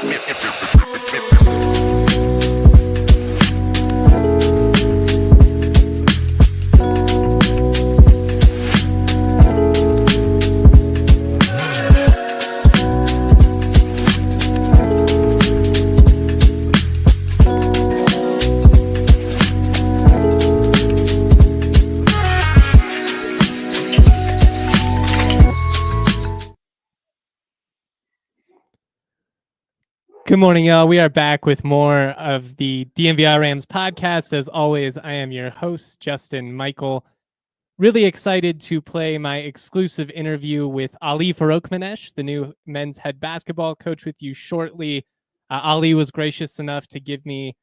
Good morning, y'all. We are back with more of the DNVR Rams podcast. As always, I am your host, Justin Michael. Really excited to play my exclusive interview with Ali Farokhmanesh, the new men's head basketball coach, with you shortly. Ali was gracious enough to give me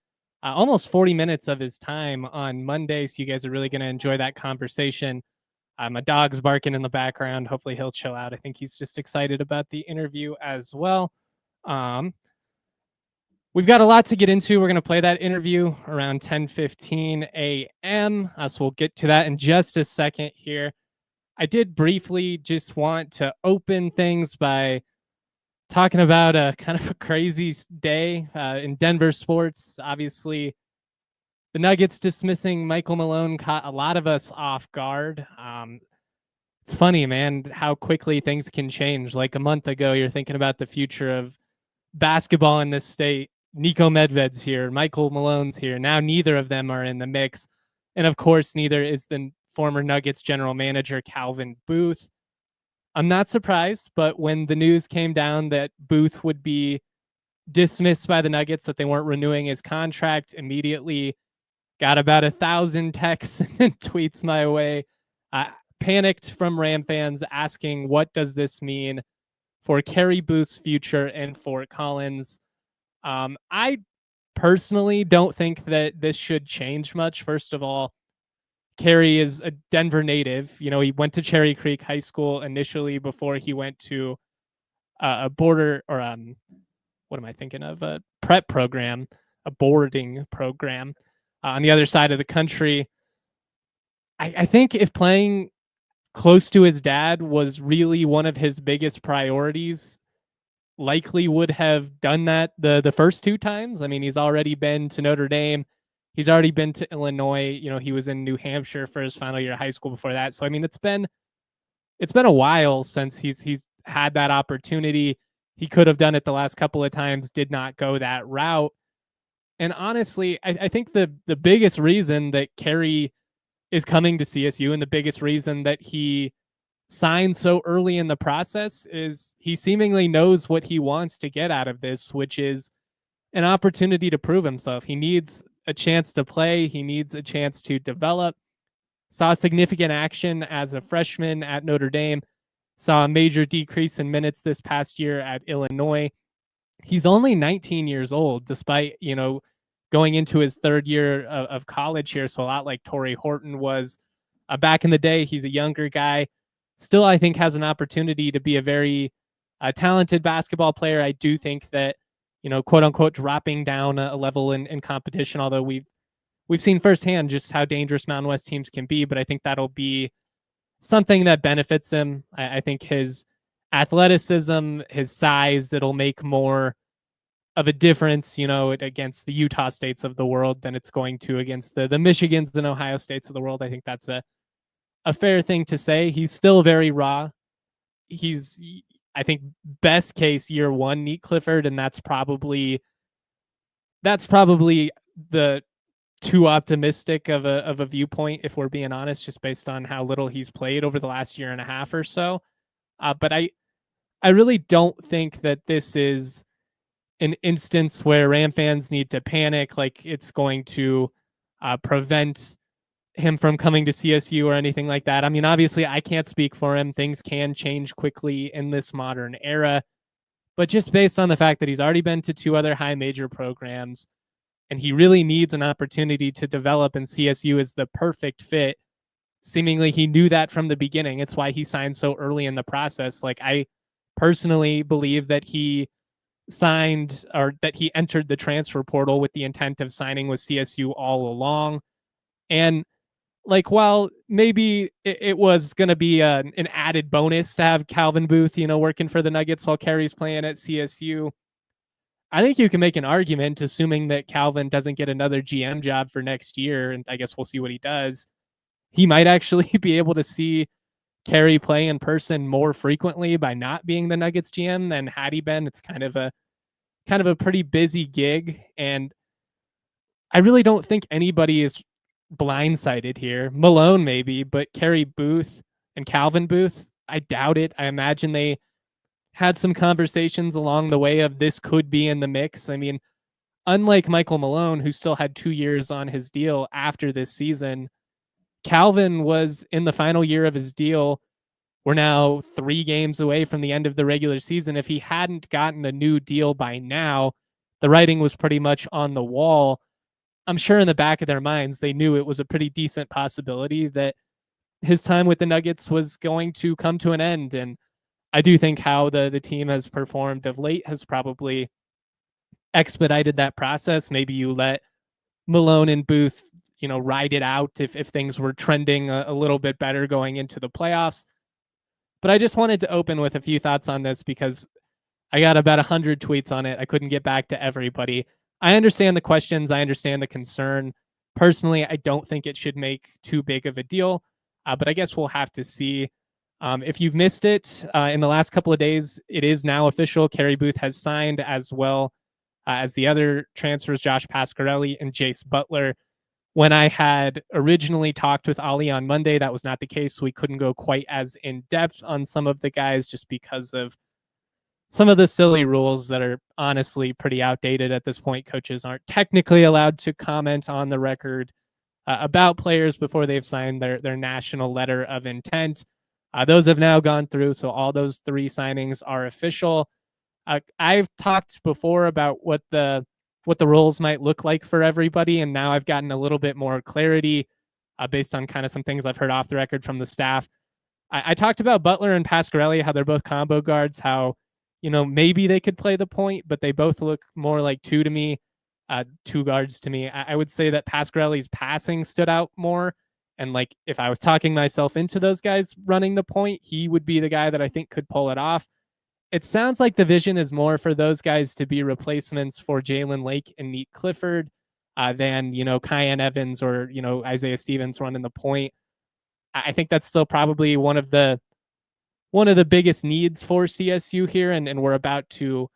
almost 40 minutes of his time on Monday, so you guys are really going to enjoy that conversation. My dog's barking in the background. Hopefully he'll chill out. I think he's just excited about the interview as well. We've got a lot to get into. We're going to play that interview around 10:15 a.m. So we'll get to that in just a second here. I did briefly just want to open things by talking about a kind of a crazy day in Denver sports. Obviously, the Nuggets dismissing Michael Malone caught a lot of us off guard. It's funny, man, how quickly things can change. Like a month ago, you're thinking about the future of basketball in this state. Nico Medved's here, Michael Malone's here. Now neither of them are in the mix. And of course, neither is the former Nuggets general manager, Calvin Booth. I'm not surprised, but when the news came down that Booth would be dismissed by the Nuggets, that they weren't renewing his contract, immediately got about 1,000 texts and tweets my way. Panicked from Ram fans asking, what does this mean for Carey Booth's future in Fort Collins? I personally don't think that this should change much. First of all, Carey is a Denver native. You know, he went to Cherry Creek High School initially before he went to a border or what am I thinking of? A prep program, a boarding program on the other side of the country. I think if playing close to his dad was really one of his biggest priorities, likely would have done that the first two times. I mean, he's already been to Notre Dame. He's already been to Illinois. You know, he was in New Hampshire for his final year of high school before that. So, I mean, it's been a while since he's had that opportunity. He could have done it the last couple of times, did not go that route. And honestly, I think the biggest reason that Carey is coming to CSU and the biggest reason that he signed so early in the process is he seemingly knows what he wants to get out of this, which is an opportunity to prove himself. He needs a chance to play. He needs a chance to develop. Saw significant action as a freshman at Notre Dame. Saw a major decrease in minutes this past year at Illinois. He's only 19 years old, despite, you know, going into his third year of college here. So a lot like Torrey Horton was back in the day. He's a younger guy. Still, I think, has an opportunity to be a very talented basketball player. I do think that, you know, quote unquote, dropping down a level in competition, although we've seen firsthand just how dangerous Mountain West teams can be, but I think that'll be something that benefits him. I think his athleticism, his size, it'll make more of a difference, you know, against the Utah States of the world than it's going to against the Michigans and Ohio States of the world. I think that's a fair thing to say. He's still very raw. He's, I think, best case year one Neat Clifford, and that's probably the too optimistic of a viewpoint, if we're being honest, just based on how little he's played over the last year and a half or so. But I really don't think that this is an instance where Ram fans need to panic, like it's going to prevent him from coming to CSU or anything like that. I mean, obviously I can't speak for him. Things can change quickly in this modern era, but just based on the fact that he's already been to two other high major programs and he really needs an opportunity to develop, and CSU is the perfect fit. Seemingly he knew that from the beginning. It's why he signed so early in the process. Like, I personally believe that he signed, or that he entered the transfer portal with the intent of signing with CSU all along. And like, while maybe it was going to be an added bonus to have Calvin Booth, you know, working for the Nuggets while Carey's playing at CSU, I think you can make an argument, assuming that Calvin doesn't get another GM job for next year, and I guess we'll see what he does. He might actually be able to see Carey play in person more frequently by not being the Nuggets GM than had he been. It's kind of a pretty busy gig, and I really don't think anybody is blindsided here. Malone maybe, but Carey Booth and Calvin Booth, I doubt it. I imagine they had some conversations along the way of this could be in the mix. I mean, unlike Michael Malone, who still had 2 years on his deal after this season, Calvin was in the final year of his deal. We're now 3 games away from the end of the regular season. If he hadn't gotten a new deal by now, the writing was pretty much on the wall. I'm sure in the back of their minds, they knew it was a pretty decent possibility that his time with the Nuggets was going to come to an end. And I do think how the team has performed of late has probably expedited that process. Maybe you let Malone and Booth, ride it out if things were trending a little bit better going into the playoffs. But I just wanted to open with a few thoughts on this because I got about 100 tweets on it. I couldn't get back to everybody. I understand the questions. I understand the concern. Personally, I don't think it should make too big of a deal, but I guess we'll have to see. If you've missed it in the last couple of days, it is now official. Carey Booth has signed, as well as the other transfers, Josh Pasquarelli and Jace Butler. When I had originally talked with Ali on Monday, that was not the case. We couldn't go quite as in depth on some of the guys just because of some of the silly rules that are honestly pretty outdated at this point. Coaches aren't technically allowed to comment on the record about players before they've signed their national letter of intent. Those have now gone through, so all those 3 signings are official. I've talked before about what the roles might look like for everybody, and now I've gotten a little bit more clarity based on kind of some things I've heard off the record from the staff. I talked about Butler and Pasquarelli, how they're both combo guards, how maybe they could play the point, but they both look more like 2 to me, 2 guards to me. I would say that Pasquarelli's passing stood out more. And like, if I was talking myself into those guys running the point, he would be the guy that I think could pull it off. It sounds like the vision is more for those guys to be replacements for Jalen Lake and Nate Clifford than, Kyan Evans or, Isaiah Stevens running the point. I think that's still probably one of the biggest needs for CSU here. And we're about to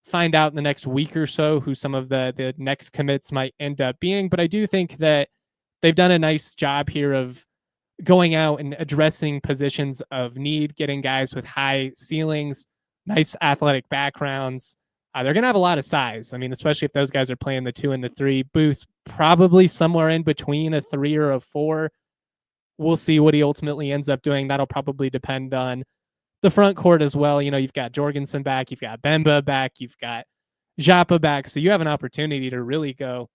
find out in the next week or so who some of the next commits might end up being. But I do think that they've done a nice job here of going out and addressing positions of need, getting guys with high ceilings, nice athletic backgrounds. They're going to have a lot of size. I mean, especially if those guys are playing the 2 and the 3. Booth probably somewhere in between a 3 or a 4. We'll see what he ultimately ends up doing. That'll probably depend on the front court as well. You've got Jorgensen back, you've got Bemba back, you've got Japa back. So you have an opportunity to really go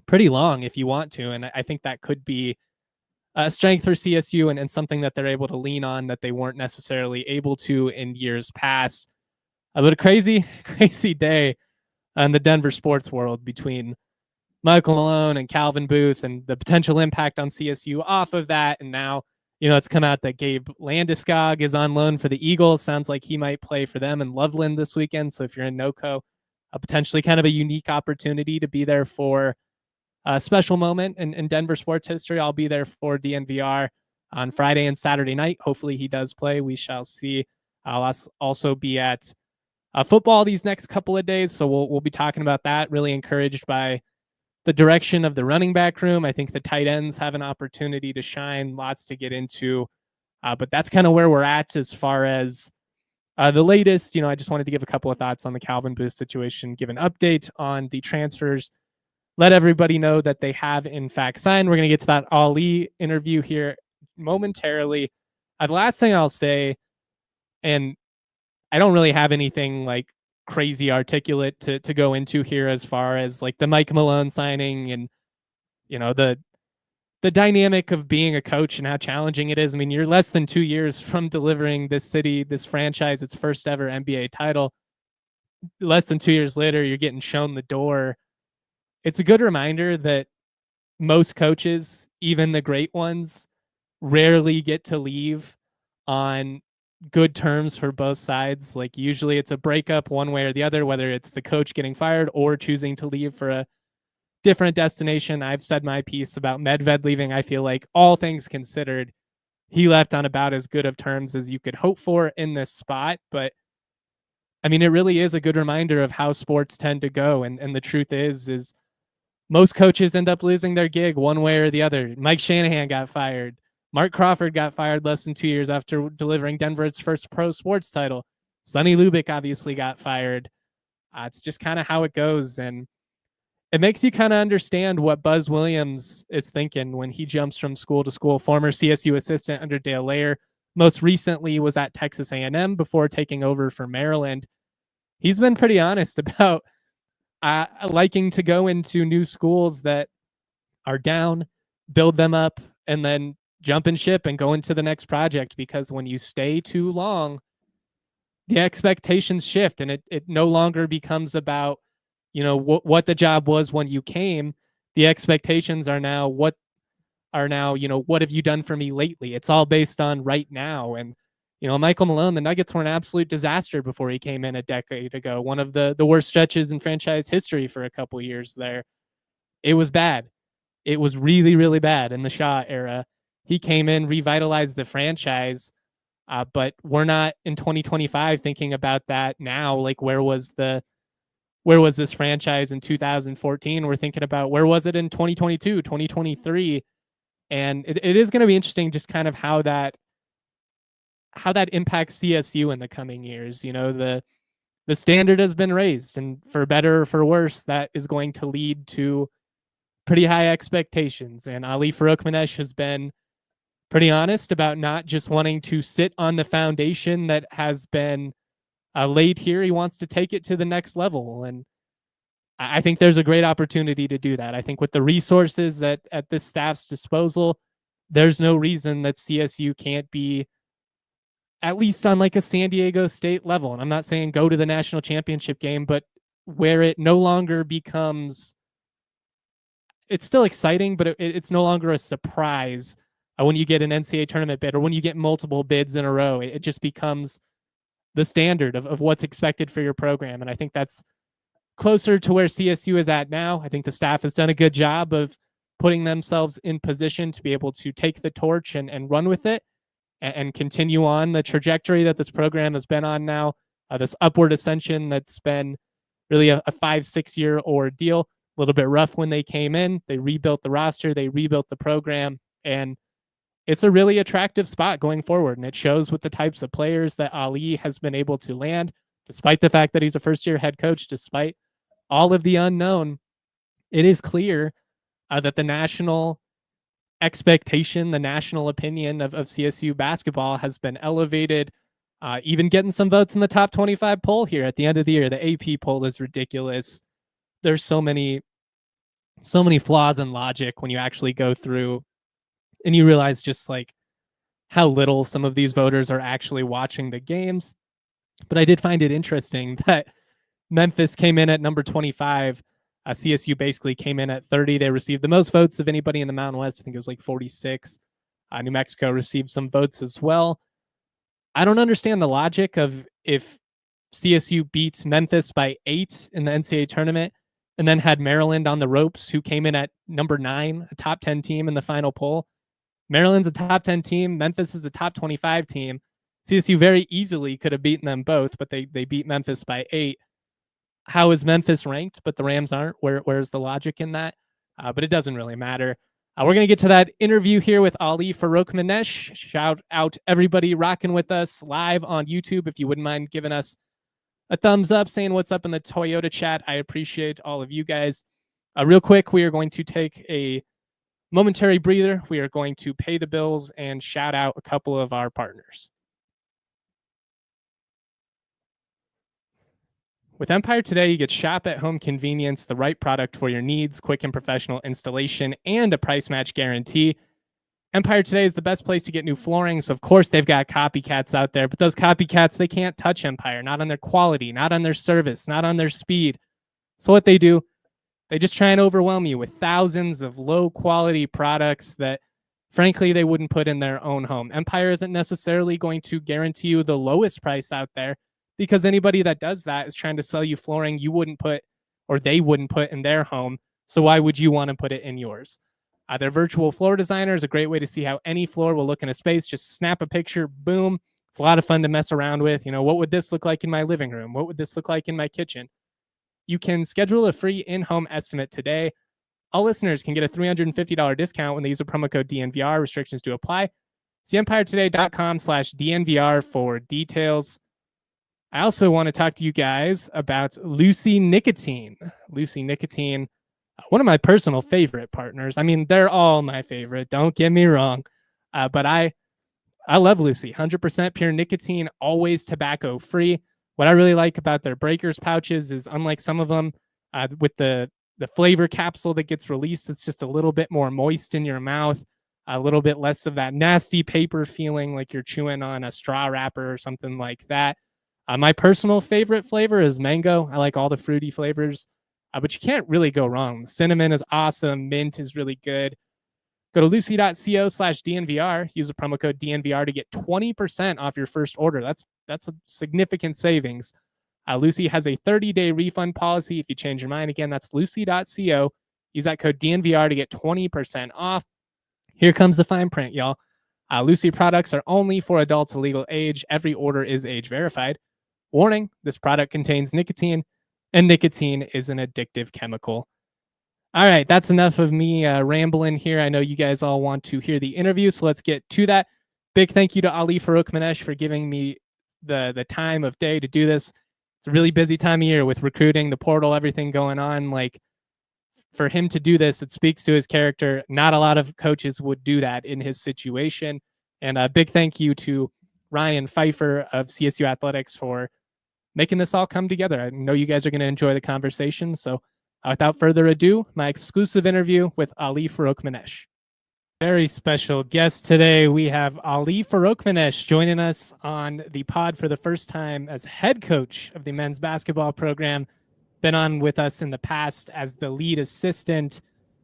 pretty long if you want to. And I think that could be a strength for CSU and something that they're able to lean on that they weren't necessarily able to in years past. But a crazy, crazy day in the Denver sports world between Michael Malone and Calvin Booth and the potential impact on CSU off of that. And now, it's come out that Gabe Landeskog is on loan for the Eagles. Sounds like he might play for them in Loveland this weekend. So if you're in NoCo, potentially kind of a unique opportunity to be there for a special moment in Denver sports history. I'll be there for DNVR on Friday and Saturday night. Hopefully he does play. We shall see. I'll also be at football these next couple of days, so we'll be talking about that. Really encouraged by the direction of the running back room. I think the tight ends have an opportunity to shine. Lots to get into, but that's kind of where we're at as far as the latest. I just wanted to give a couple of thoughts on the Calvin Booth situation, give an update on the transfers, let everybody know that they have in fact signed. We're going to get to that Ali interview here momentarily. The last thing I'll say, and I don't really have anything like crazy articulate to go into here as far as like the Mike Malone signing and, the dynamic of being a coach and how challenging it is. I mean, you're less than 2 years from delivering this city, this franchise, its first ever NBA title. Less than 2 years later, you're getting shown the door. It's a good reminder that most coaches, even the great ones, rarely get to leave on good terms for both sides. Like usually it's a breakup one way or the other, whether it's the coach getting fired or choosing to leave for a different destination. I've said my piece about Medved leaving. I feel like all things considered, he left on about as good of terms as you could hope for in this spot. But I mean, it really is a good reminder of how sports tend to go. And the truth is most coaches end up losing their gig one way or the other. Mike Shanahan got fired. Mark Crawford got fired less than 2 years after delivering Denver its first pro sports title. Sonny Lubick obviously got fired. It's just kind of how it goes. And it makes you kind of understand what Buzz Williams is thinking when he jumps from school to school. Former CSU assistant under Dale Layer, most recently was at Texas A&M before taking over for Maryland. He's been pretty honest about liking to go into new schools that are down, build them up, and then jump and ship and go into the next project, because when you stay too long, the expectations shift and it no longer becomes about, you know, what the job was when you came. The expectations are now what have you done for me lately? It's all based on right now. And, you know, Michael Malone, the Nuggets were an absolute disaster before he came in a decade ago. One of the worst stretches in franchise history for a couple years there. It was bad. It was really, really bad in the Shaw era. He came in, revitalized the franchise, but we're not in 2025 thinking about that now. Like, where was this franchise in 2014? We're thinking about where was it in 2022, 2023. And it is going to be interesting just kind of how that impacts CSU in the coming years. You know, the standard has been raised, and for better or for worse, that is going to lead to pretty high expectations. And Ali Farokhmanesh has been pretty honest about not just wanting to sit on the foundation that has been laid here. He wants to take it to the next level. And I think there's a great opportunity to do that. I think with the resources at this staff's disposal, there's no reason that CSU can't be at least on like a San Diego State level. And I'm not saying go to the national championship game, but where it no longer becomes, it's still exciting, but it's no longer a surprise when you get an NCAA tournament bid or when you get multiple bids in a row. It just becomes the standard of what's expected for your program. And I think that's closer to where CSU is at now. I think the staff has done a good job of putting themselves in position to be able to take the torch and run with it and continue on the trajectory that this program has been on now, this upward ascension that's been really a 5-6 year ordeal. A little bit rough when they came in. They rebuilt the roster, they rebuilt the program, and it's a really attractive spot going forward. And it shows with the types of players that Ali has been able to land, despite the fact that he's a first-year head coach, despite all of the unknown. It is clear that the national expectation, the national opinion of CSU basketball has been elevated, even getting some votes in the top 25 poll here at the end of the year. The AP poll is ridiculous. There's so many flaws in logic when you actually go through and you realize just like how little some of these voters are actually watching the games. But I did find it interesting that Memphis came in at number 25. CSU basically came in at 30. They received the most votes of anybody in the Mountain West. I think it was like 46. New Mexico received some votes as well. I don't understand the logic of if CSU beats Memphis by 8 in the NCAA tournament and then had Maryland on the ropes, who came in at number 9, a top 10 team in the final poll. Maryland's a top 10 team. Memphis is a top 25 team. CSU very easily could have beaten them both, but they beat Memphis by 8. How is Memphis ranked, but the Rams aren't? Where's the logic in that? But it doesn't really matter. We're going to get to that interview here with Ali Farokhmanesh. Shout out everybody rocking with us live on YouTube. If you wouldn't mind giving us a thumbs up, saying what's up in the Toyota chat. I appreciate all of you guys. Real quick, we are going to take a momentary breather. We are going to pay the bills and shout out a couple of our partners. With Empire Today, you get shop at home convenience, the right product for your needs, quick and professional installation, and a price match guarantee. Empire Today is the best place to get new flooring. So, of course, they've got copycats out there, but those copycats, they can't touch Empire, not on their quality, not on their service, not on their speed. So what they do, they just try and overwhelm you with thousands of low quality products that frankly, they wouldn't put in their own home. Empire isn't necessarily going to guarantee you the lowest price out there, because anybody that does that is trying to sell you flooring you wouldn't put, or they wouldn't put in their home. So why would you want to put it in yours? Their virtual floor designer is a great way to see how any floor will look in a space. Just snap a picture, boom. It's a lot of fun to mess around with. What would this look like in my living room? What would this look like in my kitchen? You can schedule a free in-home estimate today. All listeners can get a $350 discount when they use a promo code DNVR. Restrictions do apply. See EmpireToday.com/DNVR for details. I also want to talk to you guys about Lucy Nicotine. Lucy Nicotine, one of my personal favorite partners. I mean, they're all my favorite. Don't get me wrong. But I love Lucy. 100% pure nicotine, always tobacco free. What I really like about their breakers pouches is, unlike some of them, with the flavor capsule that gets released, it's just a little bit more moist in your mouth, a little bit less of that nasty paper feeling like you're chewing on a straw wrapper or something like that. My personal favorite flavor is mango. I like all the fruity flavors, but you can't really go wrong. Cinnamon is awesome. Mint is really good. Go to lucy.co/DNVR. Use the promo code DNVR to get 20% off your first order. That's a significant savings. Lucy has a 30-day refund policy if you change your mind. Again, that's lucy.co. Use that code DNVR to get 20% off. Here comes the fine print, y'all. Lucy products are only for adults of legal age. Every order is age verified. Warning, this product contains nicotine, and nicotine is an addictive chemical. All right, that's enough of me rambling here. I know you guys all want to hear the interview, so let's get to that. Big thank you to Ali Farokhmanesh for giving me the time of day to do this. It's a really busy time of year with recruiting, the portal, everything going on. Like, for him to do this, it speaks to his character. Not a lot of coaches would do that in his situation. And a big thank you to Ryan Pfeiffer of CSU Athletics for making this all come together. I know you guys are going to enjoy the conversation. So without further ado, my exclusive interview with Ali Farokhmanesh. Very special guest today. We have Ali Farokhmanesh joining us on the pod for the first time as head coach of the men's basketball program. Been on with us in the past as the lead assistant.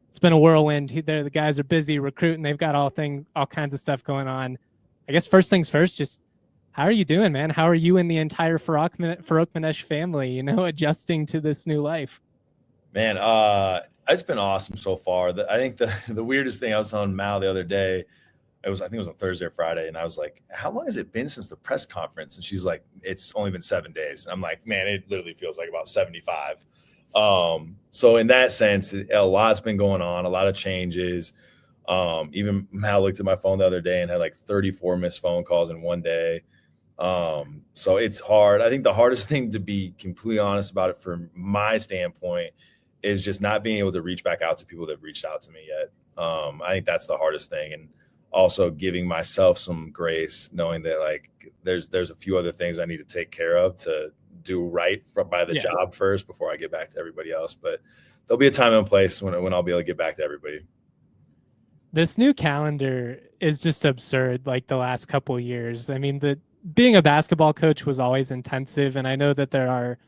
It's been a whirlwind. The guys are busy recruiting. They've got all kinds of stuff going on. I guess first things first, just how are you doing, man? How are you and the entire Farokhmanesh family, adjusting to this new life? Man, it's been awesome so far. I think the weirdest thing, I was telling Mal the other day, I think it was on Thursday or Friday, and I was like, how long has it been since the press conference? And she's like, it's only been 7 days. And I'm like, man, it literally feels like about 75. So in that sense, a lot's been going on, a lot of changes. Even Mal looked at my phone the other day and had like 34 missed phone calls in one day. So it's hard. I think the hardest thing, to be completely honest about it from my standpoint, is just not being able to reach back out to people that have reached out to me yet. I think that's the hardest thing. And also giving myself some grace, knowing that like there's a few other things I need to take care of to do right by the job first before I get back to everybody else. But there'll be a time and place when I'll be able to get back to everybody. This new calendar is just absurd. Like the last couple of years, I mean, being a basketball coach was always intensive. And I know that there are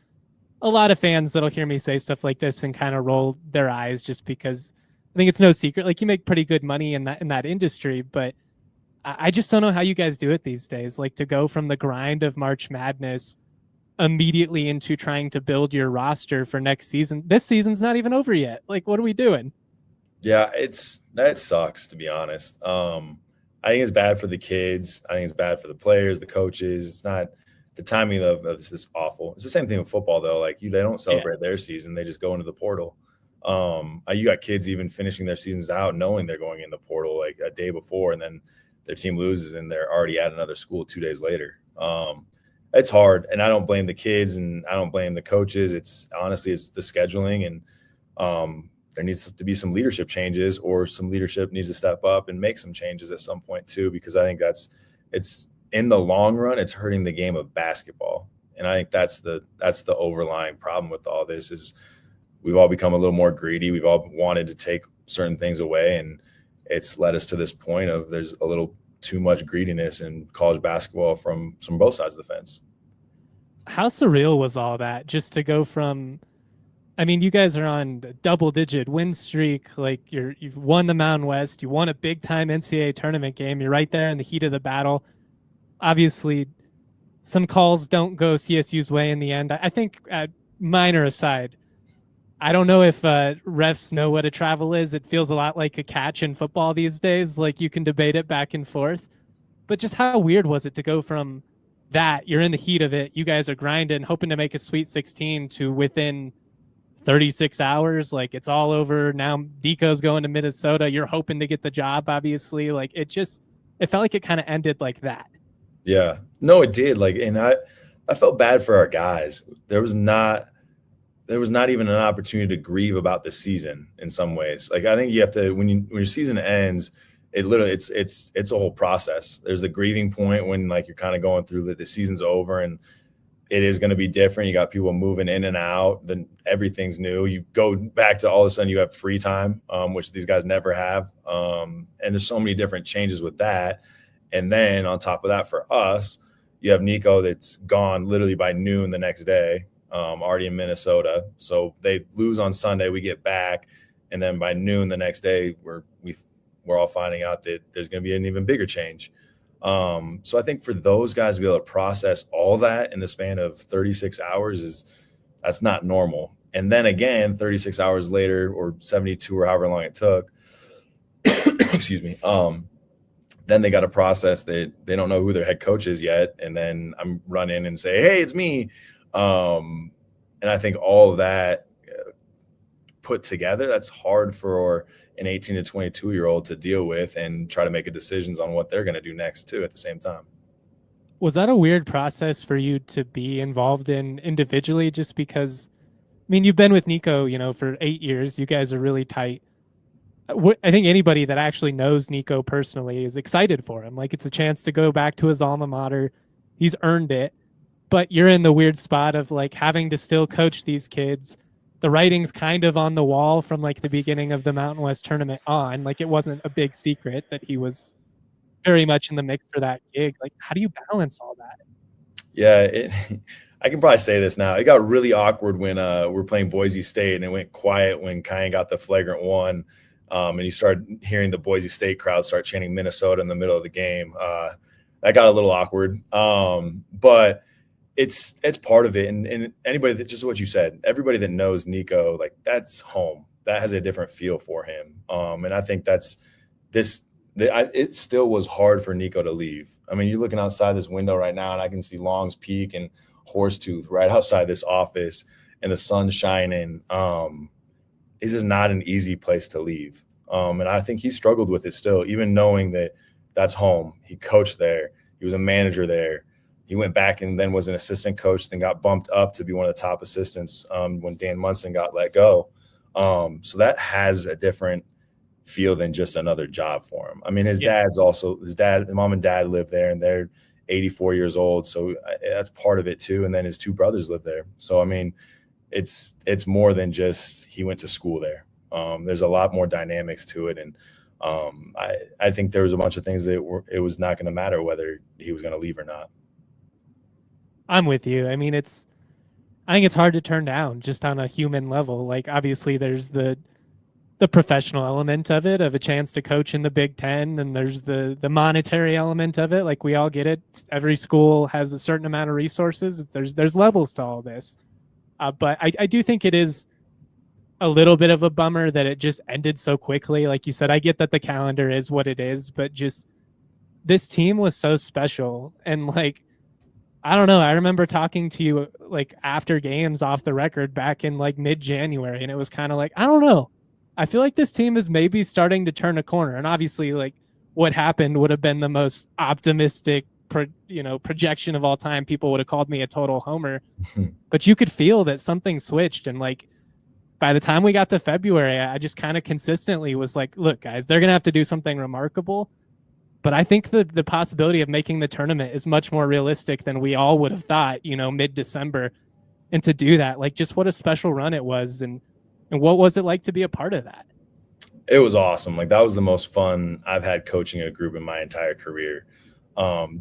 a lot of fans that'll hear me say stuff like this and kind of roll their eyes, just because I think it's no secret. Like, you make pretty good money in that industry, but I just don't know how you guys do it these days. Like, to go from the grind of March Madness immediately into trying to build your roster for next season. This season's not even over yet. Like, what are we doing? Yeah, that sucks, to be honest. I think it's bad for the kids. I think it's bad for the players, the coaches. It's not the timing of this is awful. It's the same thing with football, though. Like, they don't celebrate their season; they just go into the portal. You got kids even finishing their seasons out knowing they're going in the portal like a day before, and then their team loses and they're already at another school 2 days later. It's hard, and I don't blame the kids and I don't blame the coaches. It's the scheduling, and there needs to be some leadership changes, or some leadership needs to step up and make some changes at some point too, because I think it's in the long run, it's hurting the game of basketball. And I think that's the overlying problem with all this is we've all become a little more greedy. We've all wanted to take certain things away, and it's led us to this point of there's a little too much greediness in college basketball from both sides of the fence. How surreal was all that, just to go from, I mean, you guys are on a double-digit win streak. Like you've won the Mountain West. You won a big-time NCAA tournament game. You're right there in the heat of the battle. Obviously, some calls don't go CSU's way in the end. I think, minor aside, I don't know if refs know what a travel is. It feels a lot like a catch in football these days. Like you can debate it back and forth. But just how weird was it to go from that, you're in the heat of it, you guys are grinding, hoping to make a Sweet 16, to within 36 hours, like it's all over. Now Nico's going to Minnesota. You're hoping to get the job, obviously. Like it felt like it kind of ended like that. Yeah. No, it did. Like, and I felt bad for our guys. There was not even an opportunity to grieve about the season in some ways. Like I think you have to, when your season ends, it literally it's a whole process. There's the grieving point when like you're kind of going through the season's over and it is going to be different. You got people moving in and out, then everything's new. You go back to all of a sudden you have free time, which these guys never have. And there's so many different changes with that. And then on top of that, for us, you have Nico that's gone literally by noon the next day, already in Minnesota. So they lose on Sunday, we get back, and then by noon the next day, we're all finding out that there's going to be an even bigger change. So I think for those guys to be able to process all that in the span of 36 hours that's not normal. And then again, 36 hours later, or 72 or however long it took, excuse me, then they got to process that they don't know who their head coach is yet. And then I'm run in and say, hey, it's me. And I think all of that put together, that's hard for an 18 to 22-year-old to deal with and try to make decisions on what they're going to do next too at the same time. Was that a weird process for you to be involved in individually? Just because, I mean, you've been with Nico, for 8 years. You guys are really tight. I think anybody that actually knows Nico personally is excited for him. Like it's a chance to go back to his alma mater. He's earned it. But you're in the weird spot of like having to still coach these kids. The writing's kind of on the wall from like the beginning of the Mountain West tournament on. Like it wasn't a big secret that he was very much in the mix for that gig. Like how do you balance all that? Yeah, I can probably say this now. It got really awkward when we're playing Boise State, and it went quiet when Kyan got the flagrant one. And you start hearing the Boise State crowd start chanting Minnesota in the middle of the game. That got a little awkward. But it's part of it. And anybody that, just what you said, everybody that knows Nico, like that's home. That has a different feel for him. And I think it still was hard for Nico to leave. I mean, you're looking outside this window right now and I can see Long's Peak and Horsetooth right outside this office and the sun's shining. It's just not an easy place to leave. And I think he struggled with it still, even knowing that that's home. He coached there. He was a manager there. He went back and then was an assistant coach, then got bumped up to be one of the top assistants when Dan Munson got let go. So that has a different feel than just another job for him. I mean, his mom and dad live there, and they're 84 years old. So that's part of it too. And then his two brothers live there. So, I mean, it's more than just he went to school there. There's a lot more dynamics to it. And I think there was a bunch of things that it was not going to matter whether he was going to leave or not. I'm with you. I mean, I think it's hard to turn down just on a human level. Like obviously there's the professional element of it, of a chance to coach in the Big Ten, and there's the monetary element of it. Like we all get it. Every school has a certain amount of resources. There's levels to all this. But I do think it is a little bit of a bummer that it just ended so quickly. Like you said, I get that the calendar is what it is, but just this team was so special. And like, I don't know. I remember talking to you like after games off the record back in like mid-January, and it was kind of like, I don't know. I feel like this team is maybe starting to turn a corner. And obviously like what happened would have been the most optimistic projection of all time. People would have called me a total homer, but you could feel that something switched. And like, by the time we got to February, I just kind of consistently was like, look guys, they're going to have to do something remarkable. But I think the possibility of making the tournament is much more realistic than we all would have thought, mid-December. And to do that, like just what a special run it was. And what was it like to be a part of that? It was awesome. Like that was the most fun I've had coaching a group in my entire career.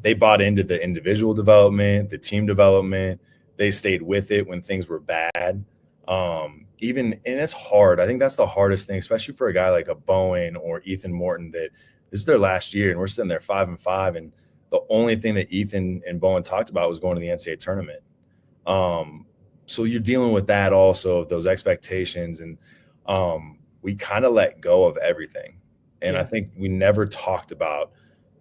They bought into the individual development, the team development. They stayed with it when things were bad. And it's hard. I think that's the hardest thing, especially for a guy like a Bowen or Ethan Morton, that this is their last year and we're sitting there 5-5. And the only thing that Ethan and Bowen talked about was going to the NCAA tournament. So you're dealing with that also, those expectations. And we kind of let go of everything. And I think we never talked about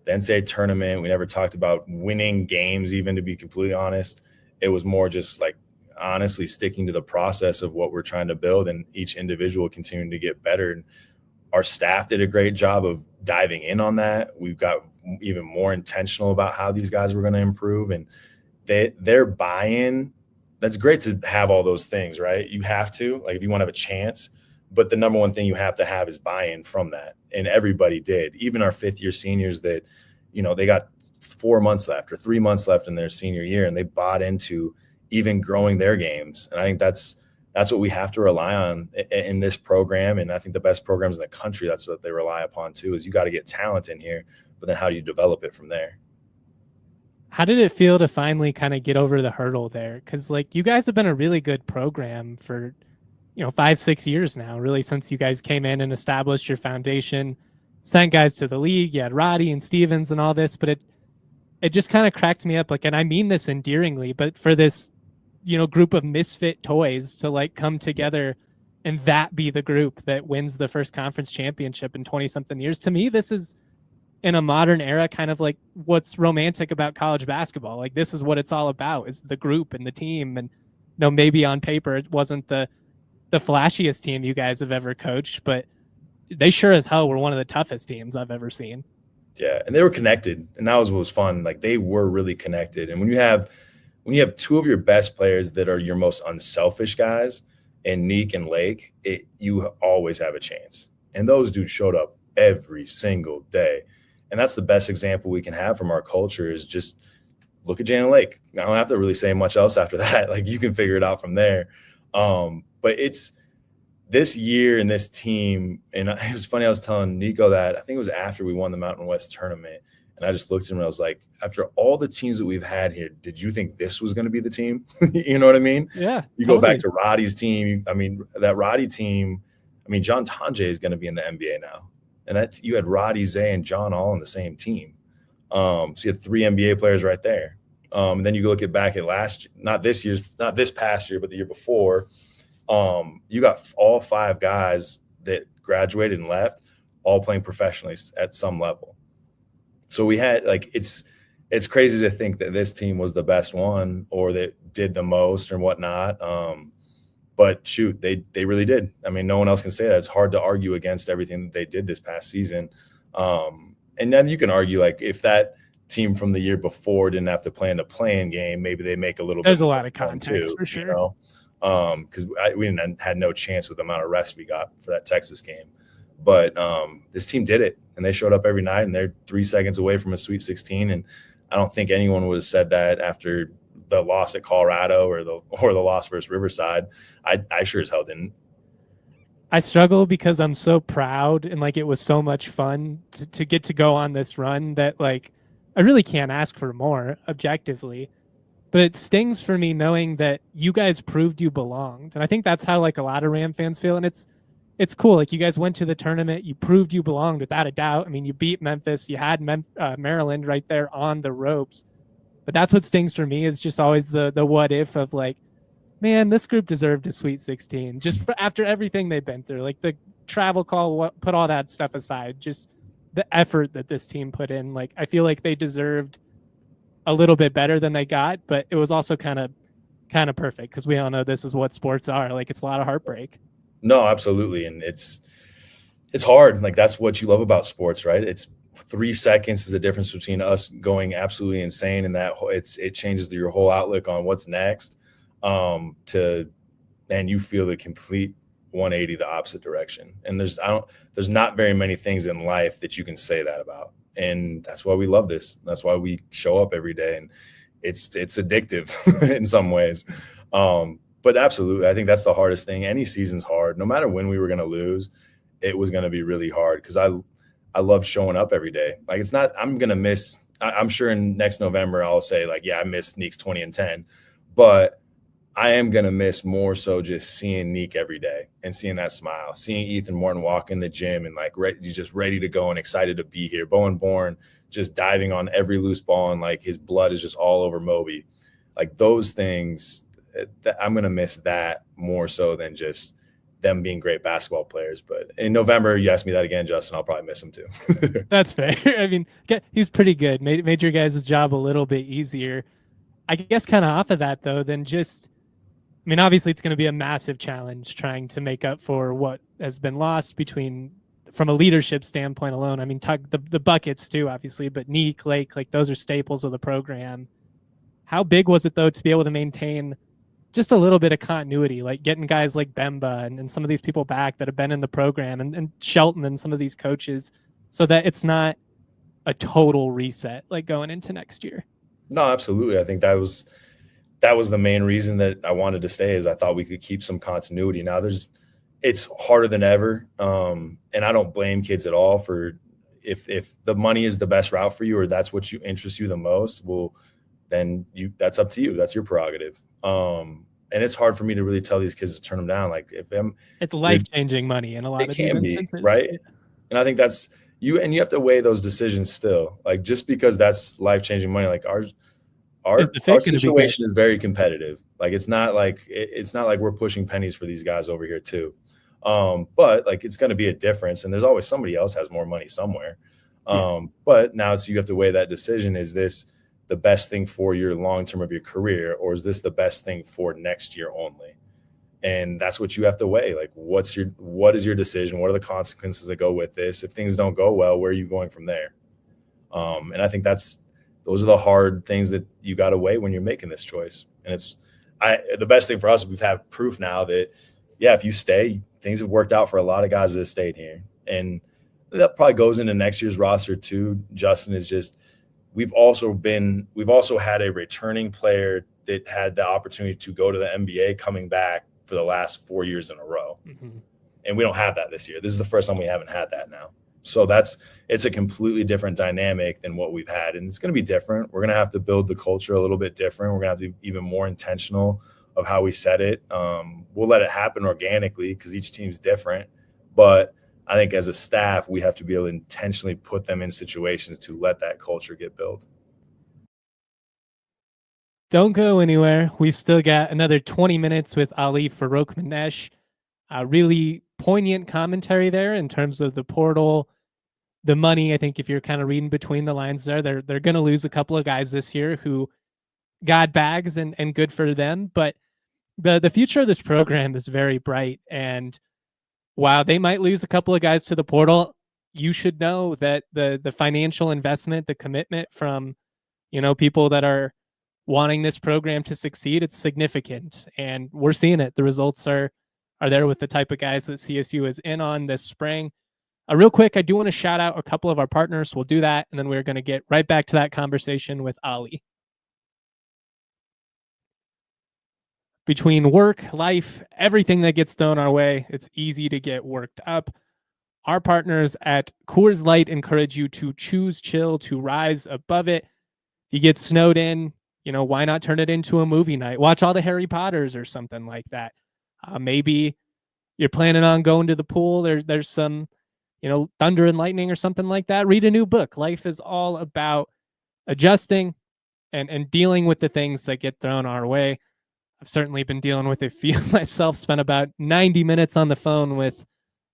the NCAA tournament. We never talked about winning games, even, to be completely honest. It was more just like honestly sticking to the process of what we're trying to build, and each individual continuing to get better. And our staff did a great job of diving in on that. We've got even more intentional about how these guys were going to improve, and their buy-in. That's great to have all those things, right? You have to, like, if you want to have a chance, but the number one thing you have to have is buy-in from that. And everybody did, even our fifth-year seniors that, they got 4 months left or 3 months left in their senior year, and they bought into even growing their games. And I think that's what we have to rely on in this program. And I think the best programs in the country, that's what they rely upon too, is you got to get talent in here, but then how do you develop it from there? How did it feel to finally kind of get over the hurdle there? Because, like, you guys have been a really good program for, 5-6 years now, really, since you guys came in and established your foundation, sent guys to the league. You had Roddy and Stevens and all this, but it just kind of cracked me up. Like, and I mean this endearingly, but for this, group of misfit toys to like come together and that be the group that wins the first conference championship in 20 something years. To me, this is, in a modern era, kind of like what's romantic about college basketball. Like, this is what it's all about, is the group and the team. And maybe on paper it wasn't the flashiest team you guys have ever coached, but they sure as hell were one of the toughest teams I've ever seen. Yeah, and they were connected, and that was what was fun. Like, they were really connected. And when you have two of your best players that are your most unselfish guys, and Neek and Lake, you always have a chance. And those dudes showed up every single day. And that's the best example we can have from our culture, is just look at Jalen Lake. I don't have to really say much else after that. Like, you can figure it out from there. But it's this year and this team, and it was funny, I was telling Nico that I think it was after we won the Mountain West tournament, and I just looked at him and I was like, after all the teams that we've had here, did you think this was going to be the team? You know what I mean? Yeah. You totally. Go back to Roddy's team. That Roddy team, John Tonje is going to be in the NBA now. And you had Roddy, Zay, and John all on the same team. So you had 3 NBA players right there. And then you go back at not this past year, but the year before. You got all 5 guys that graduated and left, all playing professionally at some level. So we had, like, it's crazy to think that this team was the best one or that did the most or whatnot. But shoot, they really did. No one else can say that. It's hard to argue against everything that they did this past season. And then you can argue, like, if that team from the year before didn't have to play in the play-in game, maybe they make a little There's bit. There's a lot of context too, for sure. Because we had no chance with the amount of rest we got for that Texas game. But this team did it, and they showed up every night, and they're 3 seconds away from a Sweet 16. And I don't think anyone would have said that after the loss at Colorado or the loss versus Riverside. I sure as hell didn't. I struggle because I'm so proud, and like, it was so much fun to get to go on this run that, like, I really can't ask for more objectively. But it stings for me knowing that you guys proved you belonged. And I think that's how, like, a lot of Ram fans feel. And it's cool. Like, you guys went to the tournament, you proved you belonged without a doubt. You beat Memphis, you had Maryland right there on the ropes. But that's what stings for me, is just always the what if of, like, man, this group deserved a Sweet 16 just after everything they've been through. Like, the travel call, put all that stuff aside, just the effort that this team put in. Like, I feel like they deserved a little bit better than they got, but it was also kind of perfect, because we all know this is what sports are. Like, it's a lot of heartbreak. No, absolutely. And it's hard. Like, that's what you love about sports, right? It's 3 seconds is the difference between us going absolutely insane and that it changes your whole outlook on what's next. And you feel the complete 180, the opposite direction. And there's not very many things in life that you can say that about. And that's why we love this. That's why we show up every day, and it's addictive in some ways. But absolutely, I think that's the hardest thing. Any season's hard. No matter when we were going to lose, it was going to be really hard, because I love showing up every day. Like, it's not, I'm going to miss, I'm sure in next November I'll say, like, yeah, I missed Neek's 20 and 10, but I am going to miss more so just seeing Neek every day and seeing that smile, seeing Ethan Morton walk in the gym and like he's just ready to go and excited to be here. Bowen Bourne just diving on every loose ball and like his blood is just all over Moby. Like those things, I'm going to miss that more so than just them being great basketball players. But in November, you ask me that again, Justin, I'll probably miss him too. That's fair. I mean, he's pretty good. Made your guys' job a little bit easier. I guess kind of off of that though, then just, I mean, obviously it's going to be a massive challenge trying to make up for what has been lost from a leadership standpoint alone. I mean, the buckets too, obviously, but Neek, Lake, like those are staples of the program. How big was it though to be able to maintain just a little bit of continuity, like getting guys like Bemba and some of these people back that have been in the program and Shelton and some of these coaches so that it's not a total reset like going into next year? No, absolutely. I think that was the main reason that I wanted to stay, is I thought we could keep some continuity. Now it's harder than ever. And I don't blame kids at all for if the money is the best route for you or that's what interests you the most, well, then that's up to you. That's your prerogative. And it's hard for me to really tell these kids to turn them down. Like it's life-changing money in a lot of these instances. Right. Yeah. And I think that's you have to weigh those decisions still. Like just because that's life-changing money, like our situation is very competitive. Like it's not like we're pushing pennies for these guys over here too. But like it's going to be a difference, and there's always somebody else has more money somewhere. But now you have to weigh that decision. Is this the best thing for your long term of your career, or is this the best thing for next year only? And that's what you have to weigh. Like what is your decision? What are the consequences that go with this? If things don't go well, where are you going from there? And I think those are the hard things that you got to weigh when you're making this choice. And the best thing for us, we've had proof now that, yeah, if you stay, things have worked out for a lot of guys that have stayed here. And that probably goes into next year's roster too. Justin, is just, we've also had a returning player that had the opportunity to go to the NBA coming back for the last 4 years in a row. Mm-hmm. And we don't have that this year. This is the first time we haven't had that now. So it's a completely different dynamic than what we've had. And it's going to be different. We're going to have to build the culture a little bit different. We're going to have to be even more intentional of how we set it. We'll let it happen organically because each team's different. But I think as a staff, we have to be able to intentionally put them in situations to let that culture get built. Don't go anywhere. We've still got another 20 minutes with Ali Farokhmanesh. Really poignant commentary there in terms of the portal, the money. I think if you're kind of reading between the lines there, they're going to lose a couple of guys this year who got bags and good for them. But the future of this program is very bright. And while they might lose a couple of guys to the portal, you should know that the financial investment, the commitment from, people that are wanting this program to succeed, it's significant. And we're seeing it. The results are there with the type of guys that CSU is in on this spring. Real quick, I do want to shout out a couple of our partners. We'll do that, and then we're going to get right back to that conversation with Ali. Between work, life, everything that gets thrown our way, it's easy to get worked up. Our partners at Coors Light encourage you to choose chill, to rise above it. If you get snowed in, why not turn it into a movie night? Watch all the Harry Potters or something like that. Maybe you're planning on going to the pool. There's some, thunder and lightning or something like that. Read a new book. Life is all about adjusting and dealing with the things that get thrown our way. I've certainly been dealing with a few myself. Spent about 90 minutes on the phone with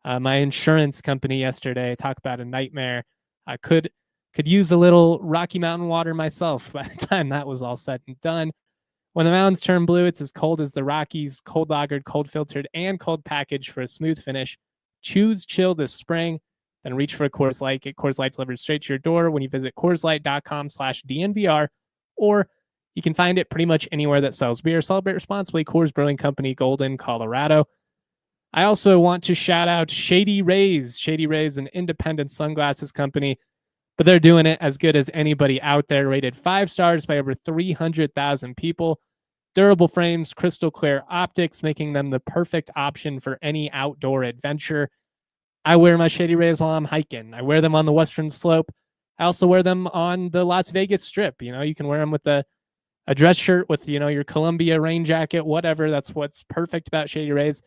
my insurance company yesterday. Talk about a nightmare. I could use a little Rocky Mountain water myself by the time that was all said and done. When the mountains turn blue, it's as cold as the Rockies, cold lagered, cold filtered, and cold packaged for a smooth finish. Choose chill this spring, then reach for a Coors Light. Get Coors Light delivered straight to your door when you visit CoorsLight.com/DNVR, or you can find it pretty much anywhere that sells beer. Celebrate responsibly. Coors Brewing Company, Golden, Colorado. I also want to shout out Shady Rays. Shady Rays, an independent sunglasses company, but they're doing it as good as anybody out there. Rated 5 stars by over 300,000 people. Durable frames, crystal clear optics, making them the perfect option for any outdoor adventure. I wear my Shady Rays while I'm hiking. I wear them on the Western Slope. I also wear them on the Las Vegas Strip. You can wear them with the a dress shirt with, your Columbia rain jacket, whatever. That's what's perfect about Shady Rays.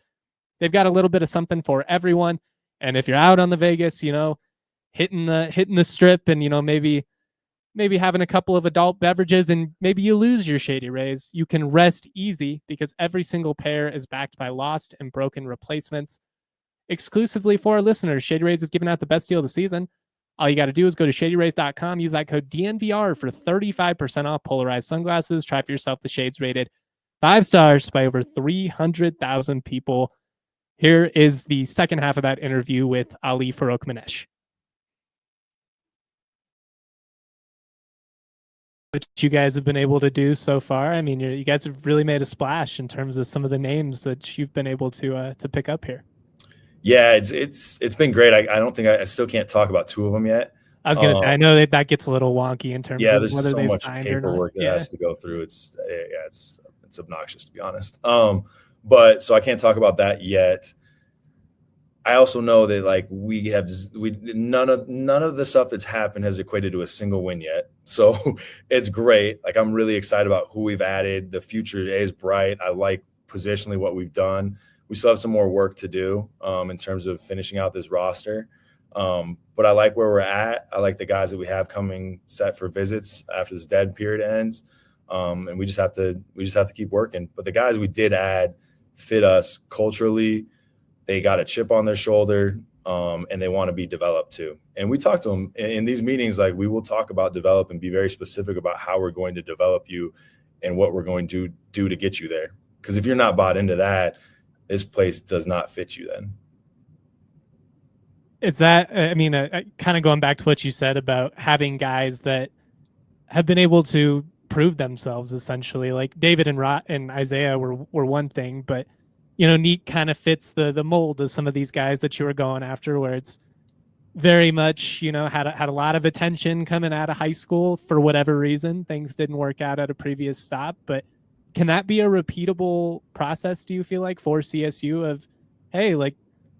They've got a little bit of something for everyone. And if you're out on the Vegas, hitting the strip and, maybe having a couple of adult beverages and maybe you lose your Shady Rays, you can rest easy because every single pair is backed by lost and broken replacements. Exclusively for our listeners, Shady Rays is giving out the best deal of the season. All you got to do is go to shadyrays.com, use that code DNVR for 35% off polarized sunglasses. Try for yourself the shades rated 5 stars by over 300,000 people. Here is the second half of that interview with Ali Farokhmanesh. What you guys have been able to do so far. I mean, you guys have really made a splash in terms of some of the names that you've been able to pick up here. Yeah, it's been great. I don't think I still can't talk about 2 of them yet. I was going to say, I know that gets a little wonky in terms of whether they've signed or not. Paperwork that has to go through. It's obnoxious, to be honest. But so I can't talk about that yet. I also know that like none of the stuff that's happened has equated to a single win yet. So it's great. Like I'm really excited about who we've added. The future is bright. I like positionally what we've done. We still have some more work to do in terms of finishing out this roster. But I like where we're at. I like the guys that we have coming set for visits after this dead period ends. And we just have to keep working. But the guys we did add fit us culturally. They got a chip on their shoulder, and they want to be developed too. And we talk to them in these meetings. Like we will talk about develop and be very specific about how we're going to develop you and what we're going to do to get you there. Because if you're not bought into that, this place does not fit you then. Is that, I mean, kind of going back to what you said about having guys that have been able to prove themselves essentially, like David and Isaiah were one thing, but Neek kind of fits the mold of some of these guys that you were going after, where it's very much, had a lot of attention coming out of high school for whatever reason. Things didn't work out at a previous stop, but can that be a repeatable process, do you feel like, for CSU of, hey, like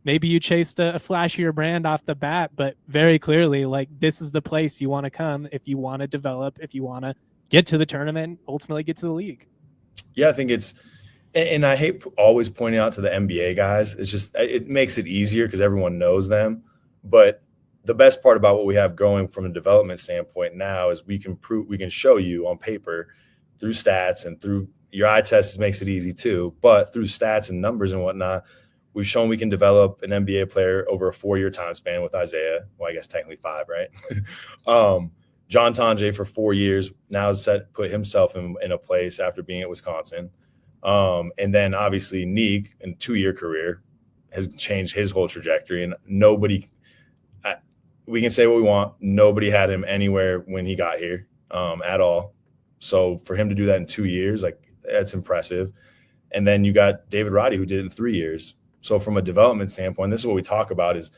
maybe you chased a flashier brand off the bat, but very clearly, like this is the place you want to come if you want to develop, if you want to get to the tournament, ultimately get to the league? Yeah, I think it's, and I hate always pointing out to the NBA guys. It's just, it makes it easier because everyone knows them. But the best part about what we have going from a development standpoint now is we can show you on paper through stats and through your eye test makes it easy too. But through stats and numbers and whatnot, we've shown we can develop an NBA player over a 4-year time span with Isaiah. Well, I guess technically 5, right? John Tonje for 4 years now has put himself in a place after being at Wisconsin. And then obviously Neek in 2-year career has changed his whole trajectory, and we can say what we want. Nobody had him anywhere when he got here at all. So for him to do that in 2 years, like that's impressive. And then you got David Roddy who did it in 3 years. So from a development standpoint, this is what we talk about is